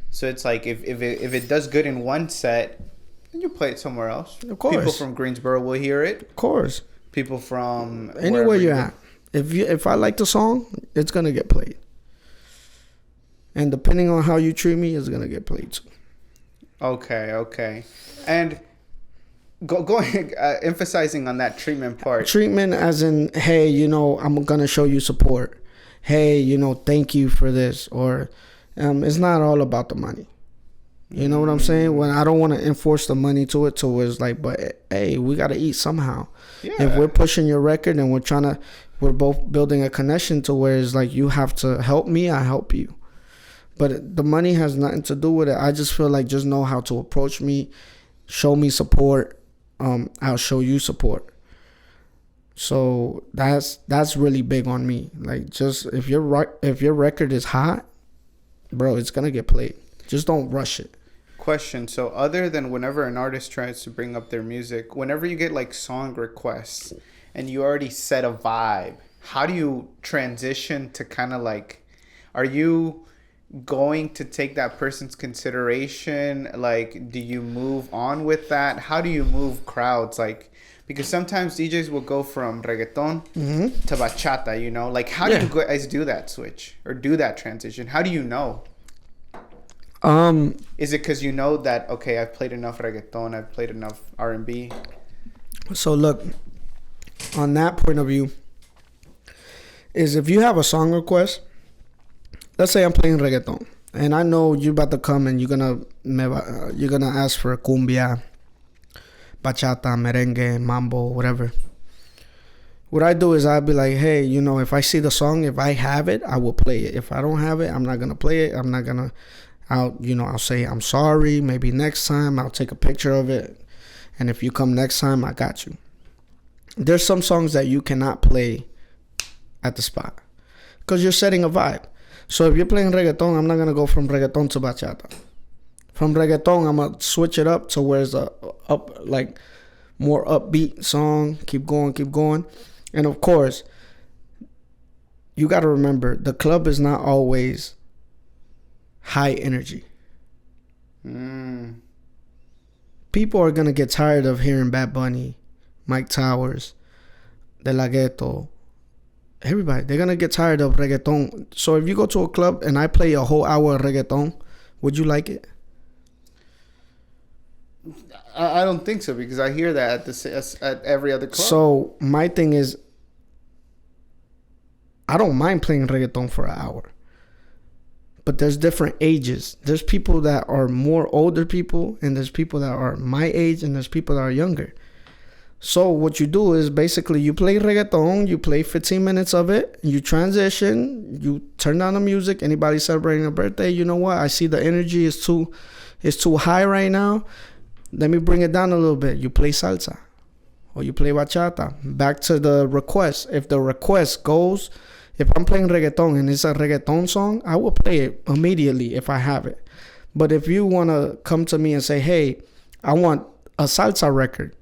So it's like if it does good in one set, then you play it somewhere else. Of course. People from Greensboro will hear it. Of course. People from anywhere you're at. If I like the song, it's gonna get played. And depending on how you treat me, it's gonna get played too. Okay. And going emphasizing on that treatment part. Treatment as in, hey, I'm gonna show you support. Hey, thank you for this. Or it's not all about the money. You know what I'm saying? When I don't want to enforce the money to it, so it's like, but hey, we gotta eat somehow. Yeah. If we're pushing your record and we're both building a connection to where it's like, you have to help me, I help you. But the money has nothing to do with it. I just feel like, just know how to approach me, show me support. I'll show you support. So that's really big on me. Like, just if your record is hot, bro, it's gonna get played. Just don't rush it. Question. So other than whenever an artist tries to bring up their music, whenever you get like song requests and you already set a vibe, how do you transition to kind of like, are you going to take that person's consideration? Like, do you move on with that? How do you move crowds? Like, because sometimes DJs will go from reggaeton to bachata, like, how do you guys do that switch or do that transition? How do you know? Is it because that, okay, I've played enough reggaeton, I've played enough R&B? So look, on that point of view, is if you have a song request, let's say I'm playing reggaeton, and I know you're about to come and you're gonna ask for cumbia, bachata, merengue, mambo, whatever. What I do is I'll be like, hey, if I see the song, if I have it, I will play it. If I don't have it, I'm not gonna play it. I'll say I'm sorry. Maybe next time I'll take a picture of it, and if you come next time, I got you. There's some songs that you cannot play at the spot because you're setting a vibe. So if you're playing reggaeton, I'm not going to go from reggaeton to bachata. From reggaeton, I'm going to switch it up to where it's more upbeat song. Keep going. And of course, you got to remember, the club is not always high energy. People are going to get tired of hearing Bad Bunny, Mike Towers, De La Ghetto. Everybody, they're gonna get tired of reggaeton. So if you go to a club and I play a whole hour of reggaeton, would you like it? I don't think so, because I hear that at every other club. So my thing is, I don't mind playing reggaeton for an hour, but there's different ages. There's people that are more older people, and there's people that are my age, and there's people that are younger. So what you do is basically you play reggaeton, you play 15 minutes of it, you transition, you turn down the music. Anybody celebrating a birthday, you know what? I see the energy is too high right now. Let me bring it down a little bit. You play salsa or you play bachata. Back to the request. If the request goes, if I'm playing reggaeton and it's a reggaeton song, I will play it immediately if I have it. But if you want to come to me and say, hey, I want a salsa record,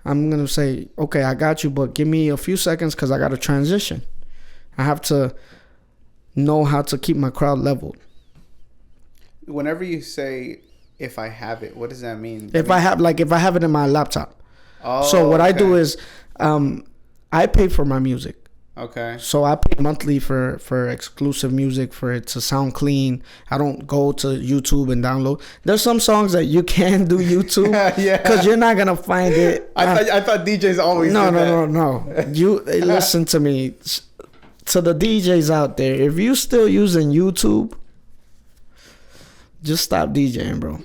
I'm going to say, okay, I got you, but give me a few seconds because I got to transition. I have to know how to keep my crowd leveled. Whenever you say, if I have it, what does that mean? If I have it in my laptop. Oh, so what I do is, I pay for my music. Okay. So I pay monthly for exclusive music, for it to sound clean. I don't go to YouTube and download. There's some songs that you can do YouTube, Yeah. because you're not gonna find it. I thought DJs always No, did that. no. You listen to me. To the DJs out there, if you still using YouTube, just stop DJing, bro.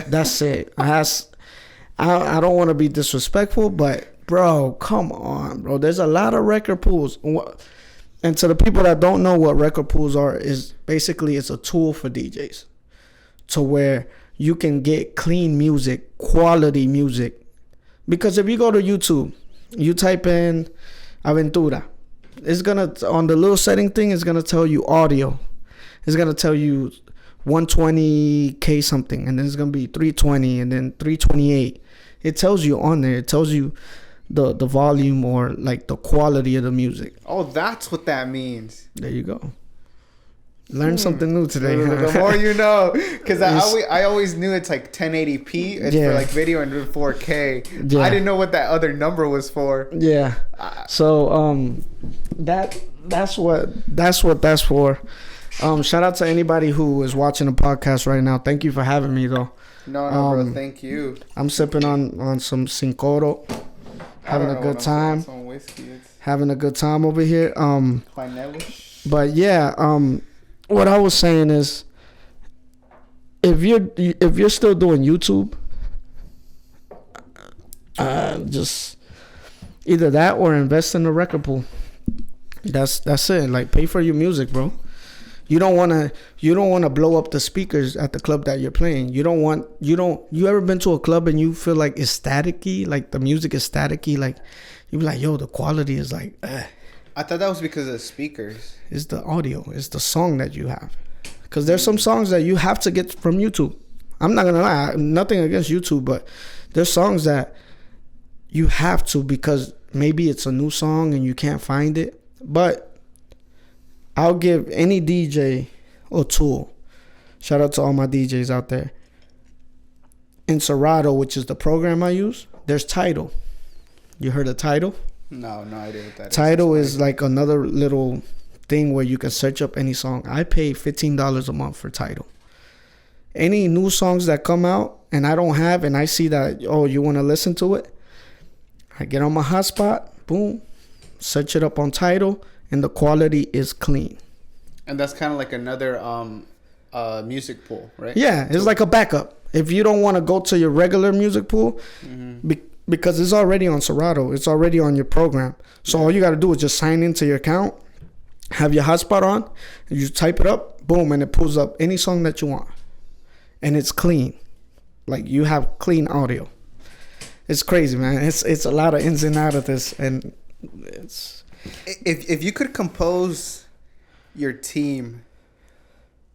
That's it. I don't want to be disrespectful, but bro, come on, bro. There's a lot of record pools. And to the people that don't know what record pools are, is basically it's a tool for DJs to where you can get clean music, quality music. Because if you go to YouTube, you type in Aventura, it's gonna, on the little setting thing, it's gonna tell you audio. It's gonna tell you 120K something, and then it's gonna be 320, and then 328. It tells you on there. It tells you the volume, or like the quality of the music. Oh, that's what that means. There you go. Learn something new today. The more you know, because I always knew it's like 1080p. It's for like video, and 4K. Yeah. I didn't know what that other number was for. Yeah. So that's what that's for. Shout out to anybody who is watching the podcast right now. Thank you for having me, though. No, bro. Thank you. I'm sipping on some Cincoro, having a good time. Some whiskey. Having a good time over here. But yeah, what I was saying is, if you're still doing YouTube, just either that or invest in the record pool. That's it. Like, pay for your music, bro. You don't wanna blow up the speakers at the club that you're playing. You ever been to a club and you feel like it's staticky, like the music is staticky, like you be like, yo, the quality is like, I thought that was because of the speakers. It's the audio, it's the song that you have. Because there's some songs that you have to get from YouTube. I'm not gonna lie, nothing against YouTube, but there's songs that you have to, because maybe it's a new song and you can't find it. But I'll give any DJ a tool. Shout out to all my DJs out there. In Serato, which is the program I use, there's Tidal. You heard of Tidal? No idea what that is. Tidal is like another little thing where you can search up any song. I pay $15 a month for Tidal. Any new songs that come out and I don't have, and I see that, oh, you want to listen to it, I get on my hotspot, boom, search it up on Tidal, and the quality is clean. And that's kind of like another music pool, right? Yeah, it's like a backup. If you don't want to go to your regular music pool, because it's already on Serato, it's already on your program. So all you got to do is just sign into your account, have your hotspot on, and you type it up, boom, and it pulls up any song that you want. And it's clean. Like, you have clean audio. It's crazy, man. It's a lot of ins and outs of this, and it's... If you could compose your team,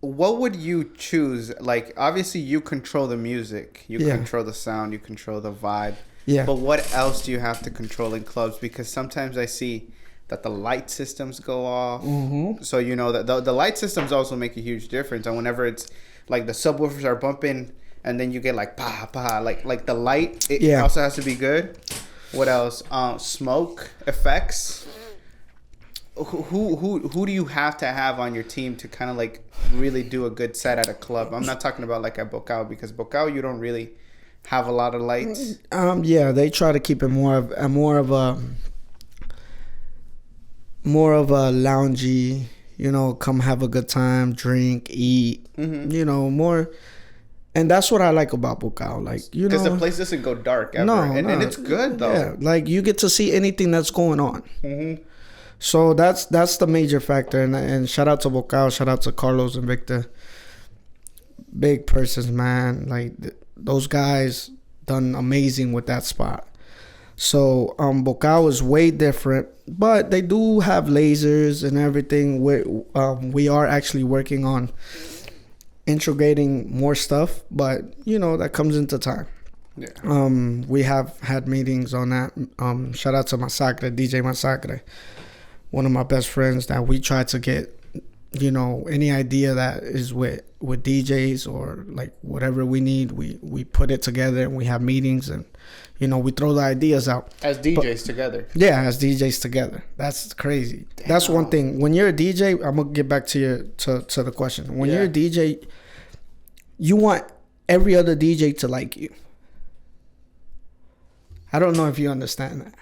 what would you choose? Like, obviously you control the music, you control the sound, you control the vibe. Yeah. But what else do you have to control in clubs? Because sometimes I see that the light systems go off. Mm-hmm. So you know that the light systems also make a huge difference. And whenever it's like the subwoofers are bumping, and then you get like pa pa, like the light, it also has to be good. What else? Smoke effects. Who do you have to have on your team to kind of like really do a good set at a club? I'm not talking about like at Bocao, because Bocao you don't really have a lot of lights. Yeah, they try to keep it more of a loungy, you know, come have a good time, drink, eat, you know, more. And that's what I like about Bocao. Like, you know, because the place doesn't go dark ever. And it's good though. Yeah, like you get to see anything that's going on. Mm-hmm. So that's the major factor. And shout out to Bocao, shout out to Carlos and Victor. Big persons, man. Like, those guys done amazing with that spot. So Bocao is way different, but they do have lasers and everything. We are actually working on integrating more stuff, but you know, that comes into time. Yeah. We have had meetings on that. Shout out to Masacre, DJ Masacre, one of my best friends, that we try to get any idea that is with DJs or like whatever we need, we put it together and we have meetings and we throw the ideas out as DJs together. Yeah, as DJs together. That's crazy. Damn. That's one thing. When you're a DJ, I'm gonna get back to the question. When you're a DJ, you want every other DJ to like you. I don't know if you understand that.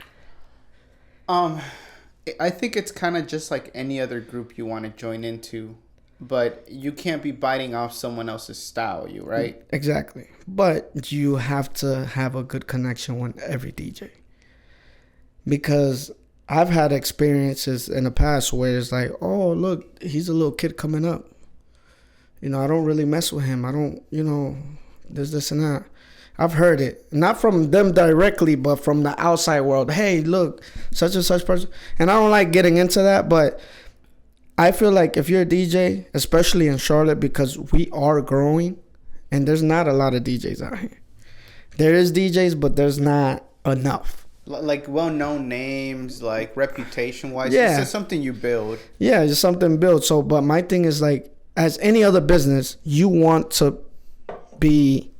I think it's kind of just like any other group you want to join into, but you can't be biting off someone else's style, right? Exactly. But you have to have a good connection with every DJ. Because I've had experiences in the past where it's like, oh, look, he's a little kid coming up. I don't really mess with him. I don't, this and that. I've heard it. Not from them directly, but from the outside world. Hey, look, such and such person. And I don't like getting into that, but I feel like if you're a DJ, especially in Charlotte, because we are growing, and there's not a lot of DJs out here. There is DJs, but there's not enough. Like well-known names, like reputation-wise. Yeah. It's just something you build. Yeah, it's something built. So, but my thing is like, as any other business, you want to be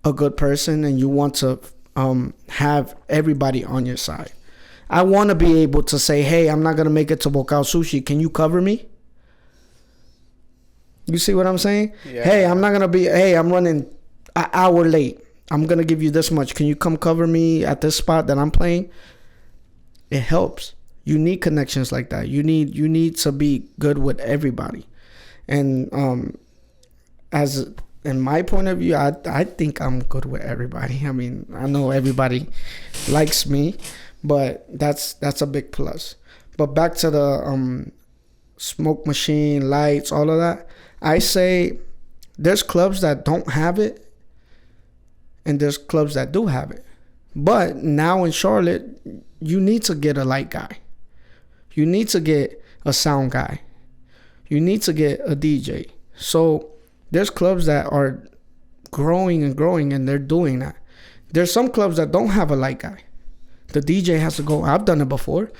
a good person and you want to have everybody on your side. I want to be able to say, hey, I'm not going to make it to Bocao Sushi. Can you cover me? You see what I'm saying? Yeah. Hey, I'm running an hour late. I'm going to give you this much. Can you come cover me at this spot that I'm playing? It helps. You need connections like that. You need to be good with everybody. And as in my point of view, I think I'm good with everybody. I mean, I know everybody likes me, but that's a big plus. But back to the smoke machine, lights, all of that. I say there's clubs that don't have it, and there's clubs that do have it. But now in Charlotte, you need to get a light guy. You need to get a sound guy. You need to get a DJ. So there's clubs that are growing and growing, and they're doing that. There's some clubs that don't have a light guy. The DJ has to go. I've done it before.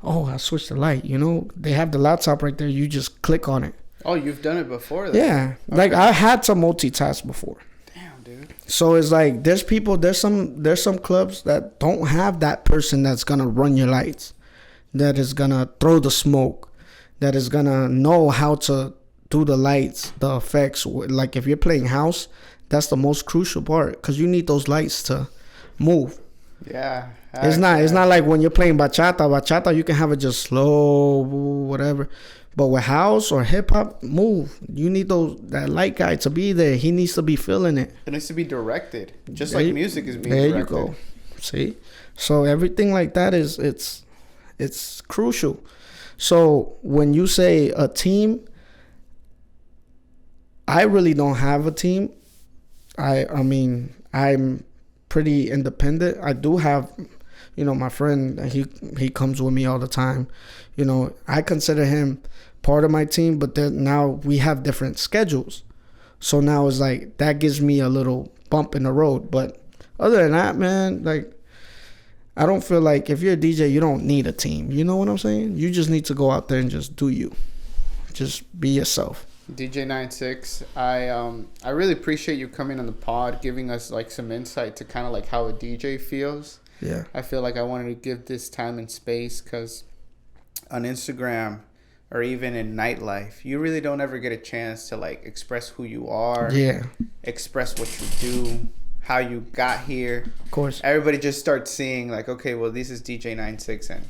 Oh, I switched the light. They have the laptop right there. You just click on it. Oh, you've done it before then? Yeah. Okay. Like I had to multitask before. Damn, dude. So it's like there's some clubs that don't have that person that's gonna run your lights, that is gonna throw the smoke, that is gonna know how to do the lights, the effects. Like if you're playing house, that's the most crucial part because you need those lights to move. Yeah. It's not like when you're playing bachata you can have it just slow, whatever. But with house or hip hop, move. You need that light guy to be there. He needs to be feeling it. It needs to be directed, just like music is being there directed. There you go. See, so everything like that is it's crucial. So when you say a team, I really don't have a team. I mean I'm pretty independent. I do have, my friend. He comes with me all the time. I consider him part of my team, but then now we have different schedules. So now it's like that gives me a little bump in the road. But other than that, man, like I don't feel like if you're a DJ, you don't need a team. You know what I'm saying? You just need to go out there and just do you. Just be yourself. DJ 96, I really appreciate you coming on the pod, giving us like some insight to kind of like how a DJ feels. Yeah. I feel like I wanted to give this time and space because on Instagram or even in Nightlife, you really don't ever get a chance to like express who you are. Yeah. Express what you do, how you got here. Of course. Everybody just starts seeing like, okay, well, this is DJ 96 and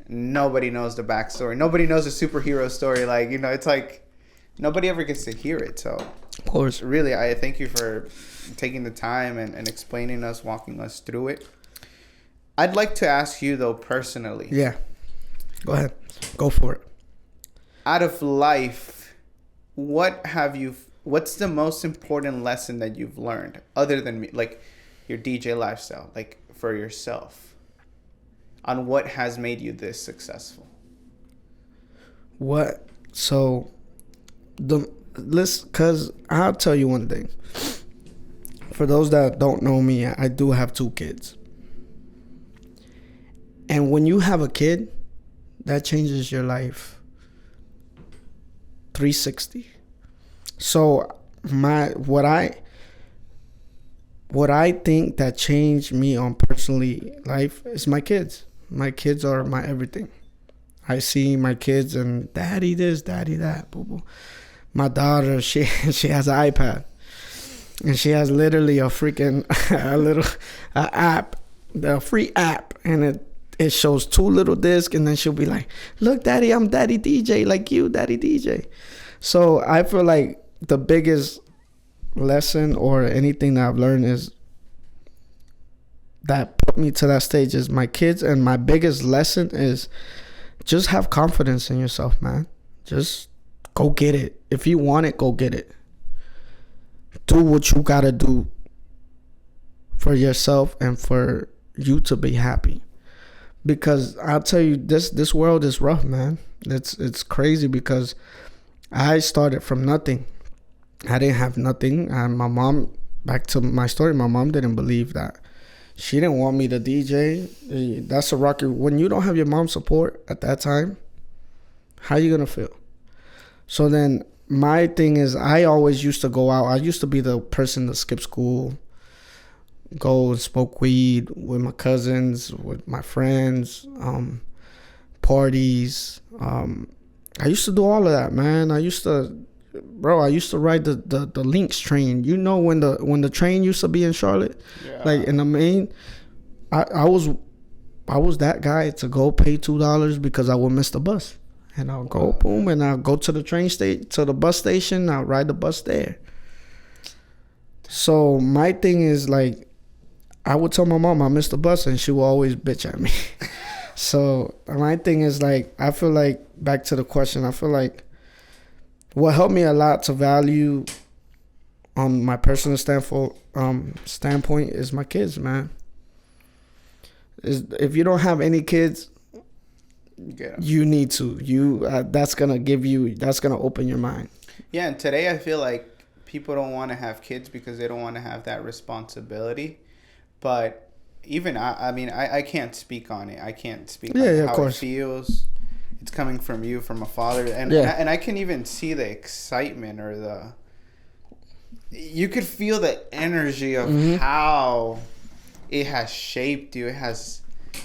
nobody knows the backstory. Nobody knows the superhero story. Like, it's like nobody ever gets to hear it. So, of course. Really, I thank you for taking the time and explaining us, walking us through it. I'd like to ask you, though, personally. Yeah. Go ahead. Go for it. Out of life, what's the most important lesson that you've learned other than like your DJ lifestyle, like for yourself, on what has made you this successful? Because I'll tell you one thing. For those that don't know me, I do have 2 kids. And when you have a kid, that changes your life 360. So what I think that changed me on personally life is my kids. My kids are my everything. I see my kids and daddy this, daddy that, boo boo. My daughter, she has an iPad, and she has literally a freaking app, the free app, and it shows 2 little discs, and then she'll be like, "Look, daddy, I'm daddy DJ, like you, daddy DJ." So I feel like the biggest lesson or anything that I've learned is that put me to that stage is my kids, and my biggest lesson is just have confidence in yourself, man. Just go get it. If you want it, go get it. Do what you gotta do for yourself and for you to be happy. Because I'll tell you, this world is rough, man. It's crazy because I started from nothing. I didn't have nothing, and my mom, back to my story, my mom didn't believe that. She didn't want me to DJ. That's a rocky. When you don't have your mom's support at that time, how you gonna feel? So then my thing is, I always used to go out. I used to be the person to skip school, go and smoke weed with my cousins, with my friends, parties. I used to do all of that, man. I used to ride the Lynx train. You know, when the train used to be in Charlotte, like in the main, I was that guy to go pay $2 because I would miss the bus, and I'll go boom, and I'll go to the to the bus station. I'll ride the bus there. So my thing is, like, I would tell my mom I missed the bus, and she will always bitch at me. So my thing is, like, I feel like, back to the question, I feel like what helped me a lot to value on my personal standpoint is my kids, man. If you don't have any kids, you need to. That's gonna open your mind. Yeah, and today I feel like people don't want to have kids because they don't want to have that responsibility. But even I mean, I can't speak on it. I can't speak on how it feels. It's coming from you, from a father, and I can even see the excitement or you could feel the energy of how it has shaped you, it has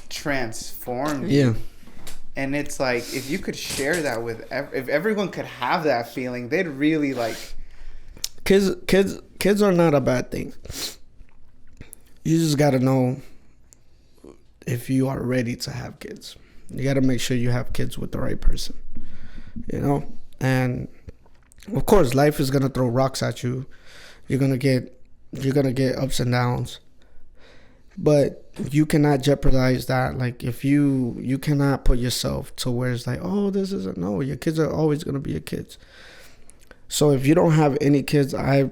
transformed you. And it's like, if you could share that with if everyone could have that feeling, they'd really like. Kids are not a bad thing. You just gotta know if you are ready to have kids. You got to make sure you have kids with the right person, you know? And of course, life is going to throw rocks at you. You're going to get ups and downs, but you cannot jeopardize that. Like, if you cannot put yourself to where it's like, oh, this isn't, no, your kids are always going to be your kids. So if you don't have any kids, I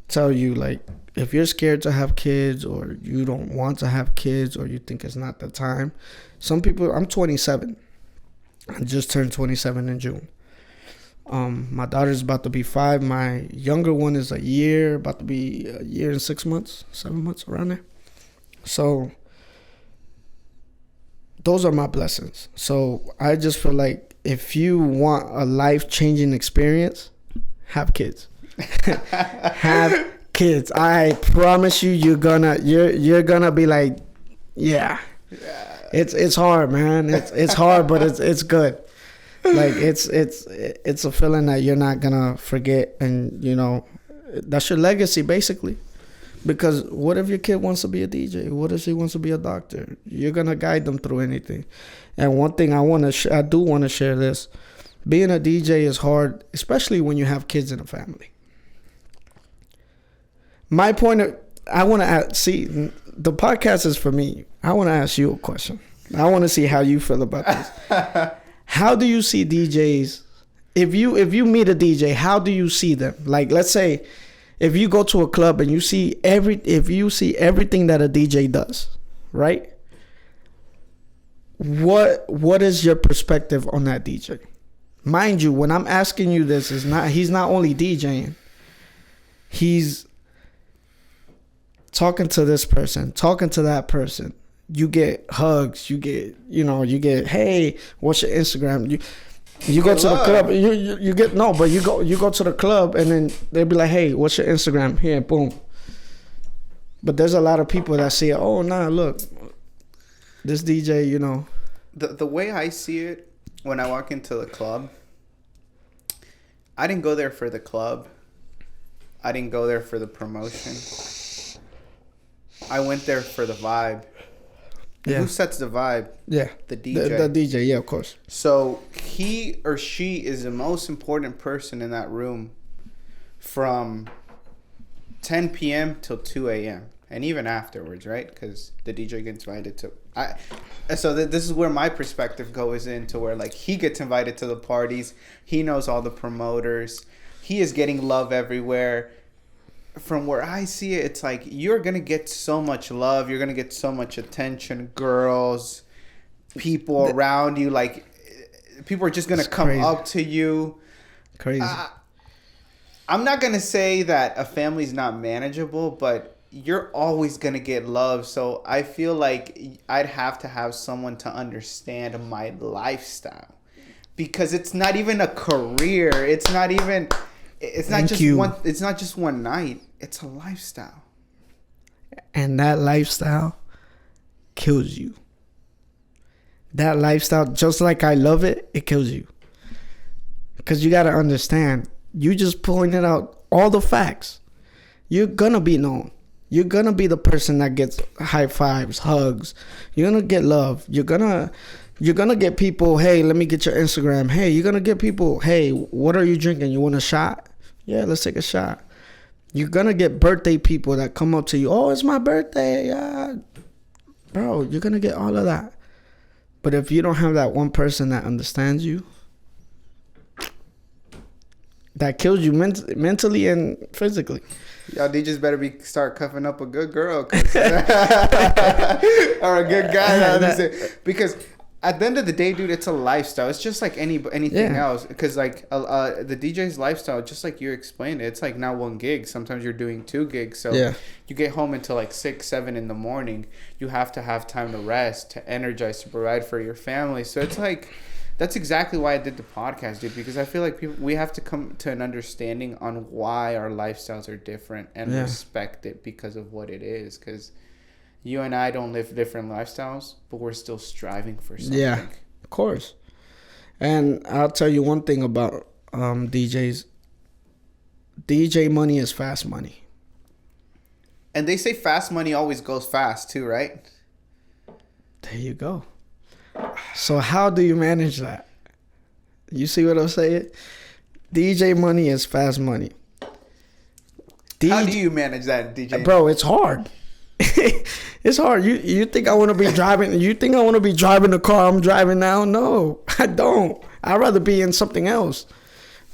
tell you, like, if you're scared to have kids, or you don't want to have kids, or you think it's not the time. Some people, I'm 27. I just turned 27 in June. My daughter's about to be 5. My younger one is about to be a year and 6 months, 7 months, around there. So those are my blessings. So I just feel like if you want a life-changing experience, have kids. Have kids. I promise you, you're gonna be like, yeah. It's hard, man. It's hard, but it's good. Like, it's a feeling that you're not gonna forget, and you know, that's your legacy basically. Because what if your kid wants to be a DJ? What if he wants to be a doctor? You're gonna guide them through anything. And one thing I do want to share this: being a DJ is hard, especially when you have kids in a family. My point of, I want to see, the podcast is for me. I want to ask you a question. I want to see how you feel about this. How do you see DJs? If you meet a DJ, how do you see them? Like, let's say if you go to a club and you see everything that a DJ does, right? What is your perspective on that DJ? Mind you, when I'm asking you this, he's not only DJing. He's talking to this person, talking to that person. You get hugs, you get, hey, what's your Instagram? You go to the club. You get no, but you go to the club and then they'll be like, hey, what's your Instagram? Here, boom. But there's a lot of people that say, oh, nah, look, this DJ, you know. The way I see it, when I walk into the club, I didn't go there for the club. I didn't go there for the promotion. I went there for the vibe. Yeah. Who sets the vibe? Yeah. The DJ. The DJ, yeah, of course. So he or she is the most important person in that room from 10 p.m. till 2 a.m. And even afterwards, right? Because the DJ gets invited to... this is where my perspective goes into where, like, he gets invited to the parties. He knows all the promoters. He is getting love everywhere. From where I see it, it's like you're going to get so much love. You're going to get so much attention. Girls, people around you. Like, people are just going to come up to you. Crazy. I'm not going to say that a family's not manageable, but you're always going to get love. So I feel like I'd have to have someone to understand my lifestyle. Because it's not even a career. It's not even... It's not just one night. It's a lifestyle. And that lifestyle kills you. That lifestyle, just like I love it, it kills you. Because you got to understand, you just pointed out all the facts. You're going to be known. You're going to be the person that gets high fives, hugs. You're going to get love. You're going to get people, hey, let me get your Instagram. Hey, you're going to get people, hey, what are you drinking? You want a shot? Yeah, let's take a shot. You're going to get birthday people that come up to you. Oh, it's my birthday. Bro, you're going to get all of that. But if you don't have that one person that understands you, that kills you mentally and physically. Y'all DJs better start cuffing up a good girl. Or a good guy. Because... at the end of the day, dude, it's a lifestyle. It's just like anything else. Because, like, the DJ's lifestyle, just like you explained, it's like not one gig. Sometimes you're doing 2 gigs. So you get home until like 6, 7 in the morning. You have to have time to rest, to energize, to provide for your family. So it's like, that's exactly why I did the podcast, dude. Because I feel like we have to come to an understanding on why our lifestyles are different and respect it because of what it is. Because... you and I don't live different lifestyles, but we're still striving for something. Yeah, of course. And I'll tell you one thing about DJs. DJ money is fast money. And they say fast money always goes fast too, right? There you go. So how do you manage that? You see what I'm saying? DJ money is fast money. How do you manage that, DJ? Bro, it's hard. It's hard. You think I want to be driving? You think I want to be driving the car I'm driving now? No, I don't. I'd rather be in something else.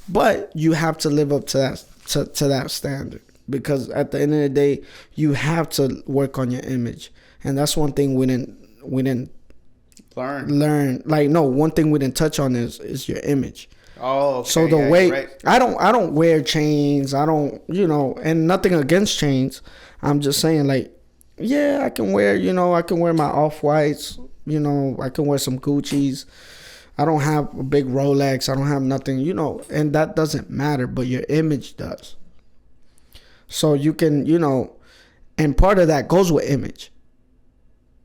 But you have to live up to that standard, because at the end of the day, you have to work on your image, and that's one thing we didn't learn. Like, no, one thing we didn't touch on is your image. Oh, okay. So the way I don't wear chains. I don't, and nothing against chains. I'm just saying, like, yeah, I can wear my Off-Whites, I can wear some Gucci's. I don't have a big Rolex. I don't have nothing, and that doesn't matter, but your image does. So you can, and part of that goes with image.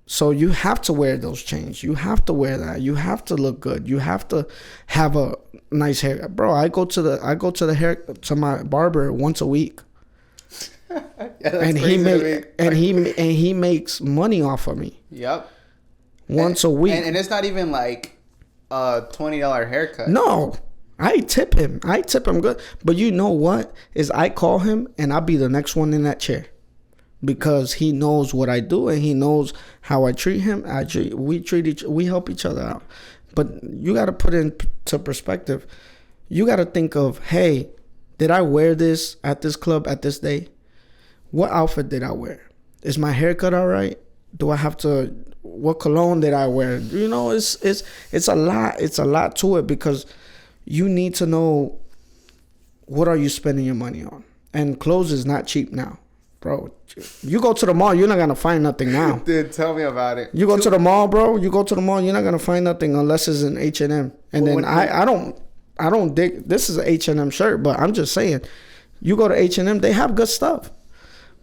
So you have to wear those chains. You have to wear that. You have to look good. You have to have a nice hair. Bro, I go to my barber once a week. And he makes money off of me. Yep. Once a week. And it's not even like a $20 haircut. No. I tip him good. But you know what? I call him and I'll be the next one in that chair. Because he knows what I do and he knows how I treat him. We help each other out. But you got to put it into perspective. You got to think of, hey, did I wear this at this club at this day? What outfit did I wear? Is my haircut all right? Do I have to? What cologne did I wear? It's a lot. It's a lot to it, because you need to know what are you spending your money on. And clothes is not cheap now. bro. You go to the mall, you're not gonna find nothing now. Dude, tell me about it. You go to the mall, bro. You go to the mall, you're not gonna find nothing unless it's an H&M. And Well, then I don't dig. This is an H&M shirt, but I'm just saying, you go to H&M, they have good stuff.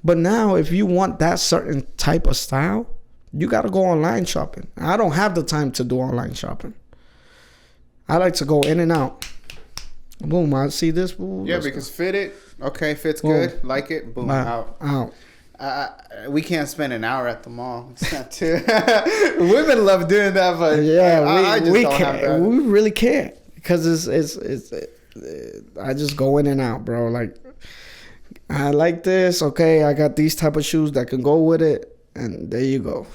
But now, if you want that certain type of style, you gotta go online shopping. I don't have the time to do online shopping. I like to go in and out. Boom, I see this. Boom, Yeah, because fit it. Okay, fits Boom. good. Like it. Boom, out. We can't spend an hour at the mall. It's not too. Women love doing that, but Yeah, I just we don't have can't. that. We really can't because it's. I just go in and out, bro. Like, I like this. Okay, I got these type of shoes that can go with it, and there you go.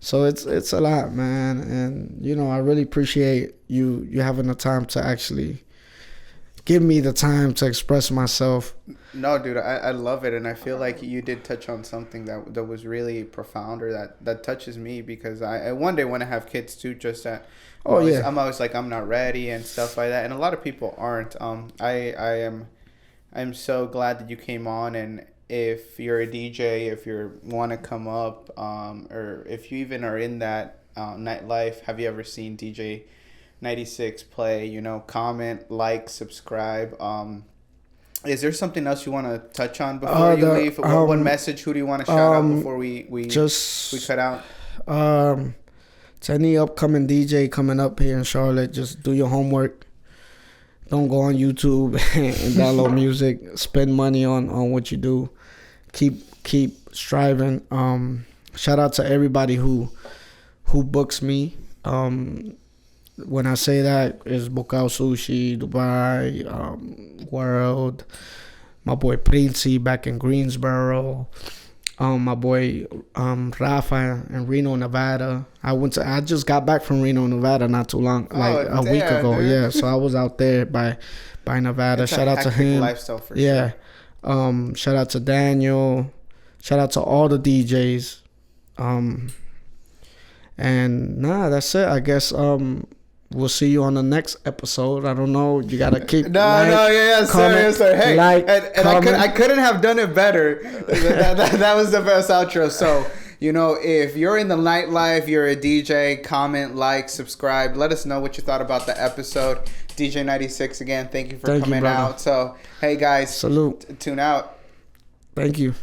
So it's a lot, man, and you know I really appreciate you having the time to actually give me the time to express myself. No, dude, I love it, and I feel like you did touch on something that was really profound, or that touches me, because I one day want to have kids too. Just that, I'm always like, I'm not ready and stuff like that, and a lot of people aren't. I'm so glad that you came on, and if you're a DJ, if you want to come up, or if you even are in that nightlife, have you ever seen DJ 96 play? You know, comment, like, subscribe. Is there something else you want to touch on before you leave? What message? Who do you want to shout out before we cut out? To any upcoming DJ coming up here in Charlotte, just do your homework. Don't go on YouTube and download music. Spend money on what you do. Keep striving. Shout out to everybody who books me. When I say that, it's Bocao Sushi, Dubai, World, my boy Princey back in Greensboro, my boy Rafa in Reno, Nevada. I just got back from Reno, Nevada not too long, a week ago. Dude. Yeah, so I was out there by Nevada. Shout out to him. Lifestyle for sure. Shout out to Daniel. Shout out to all the DJs. And that's it. I guess we'll see you on the next episode. I don't know. You gotta keep sir. Hey, I couldn't have done it better. that was the best outro. So, you know, if you're in the nightlife, you're a DJ, comment, like, subscribe. Let us know what you thought about the episode. DJ 96 again. Thank you for coming out. So, hey guys, salute. Tune out. Thank you.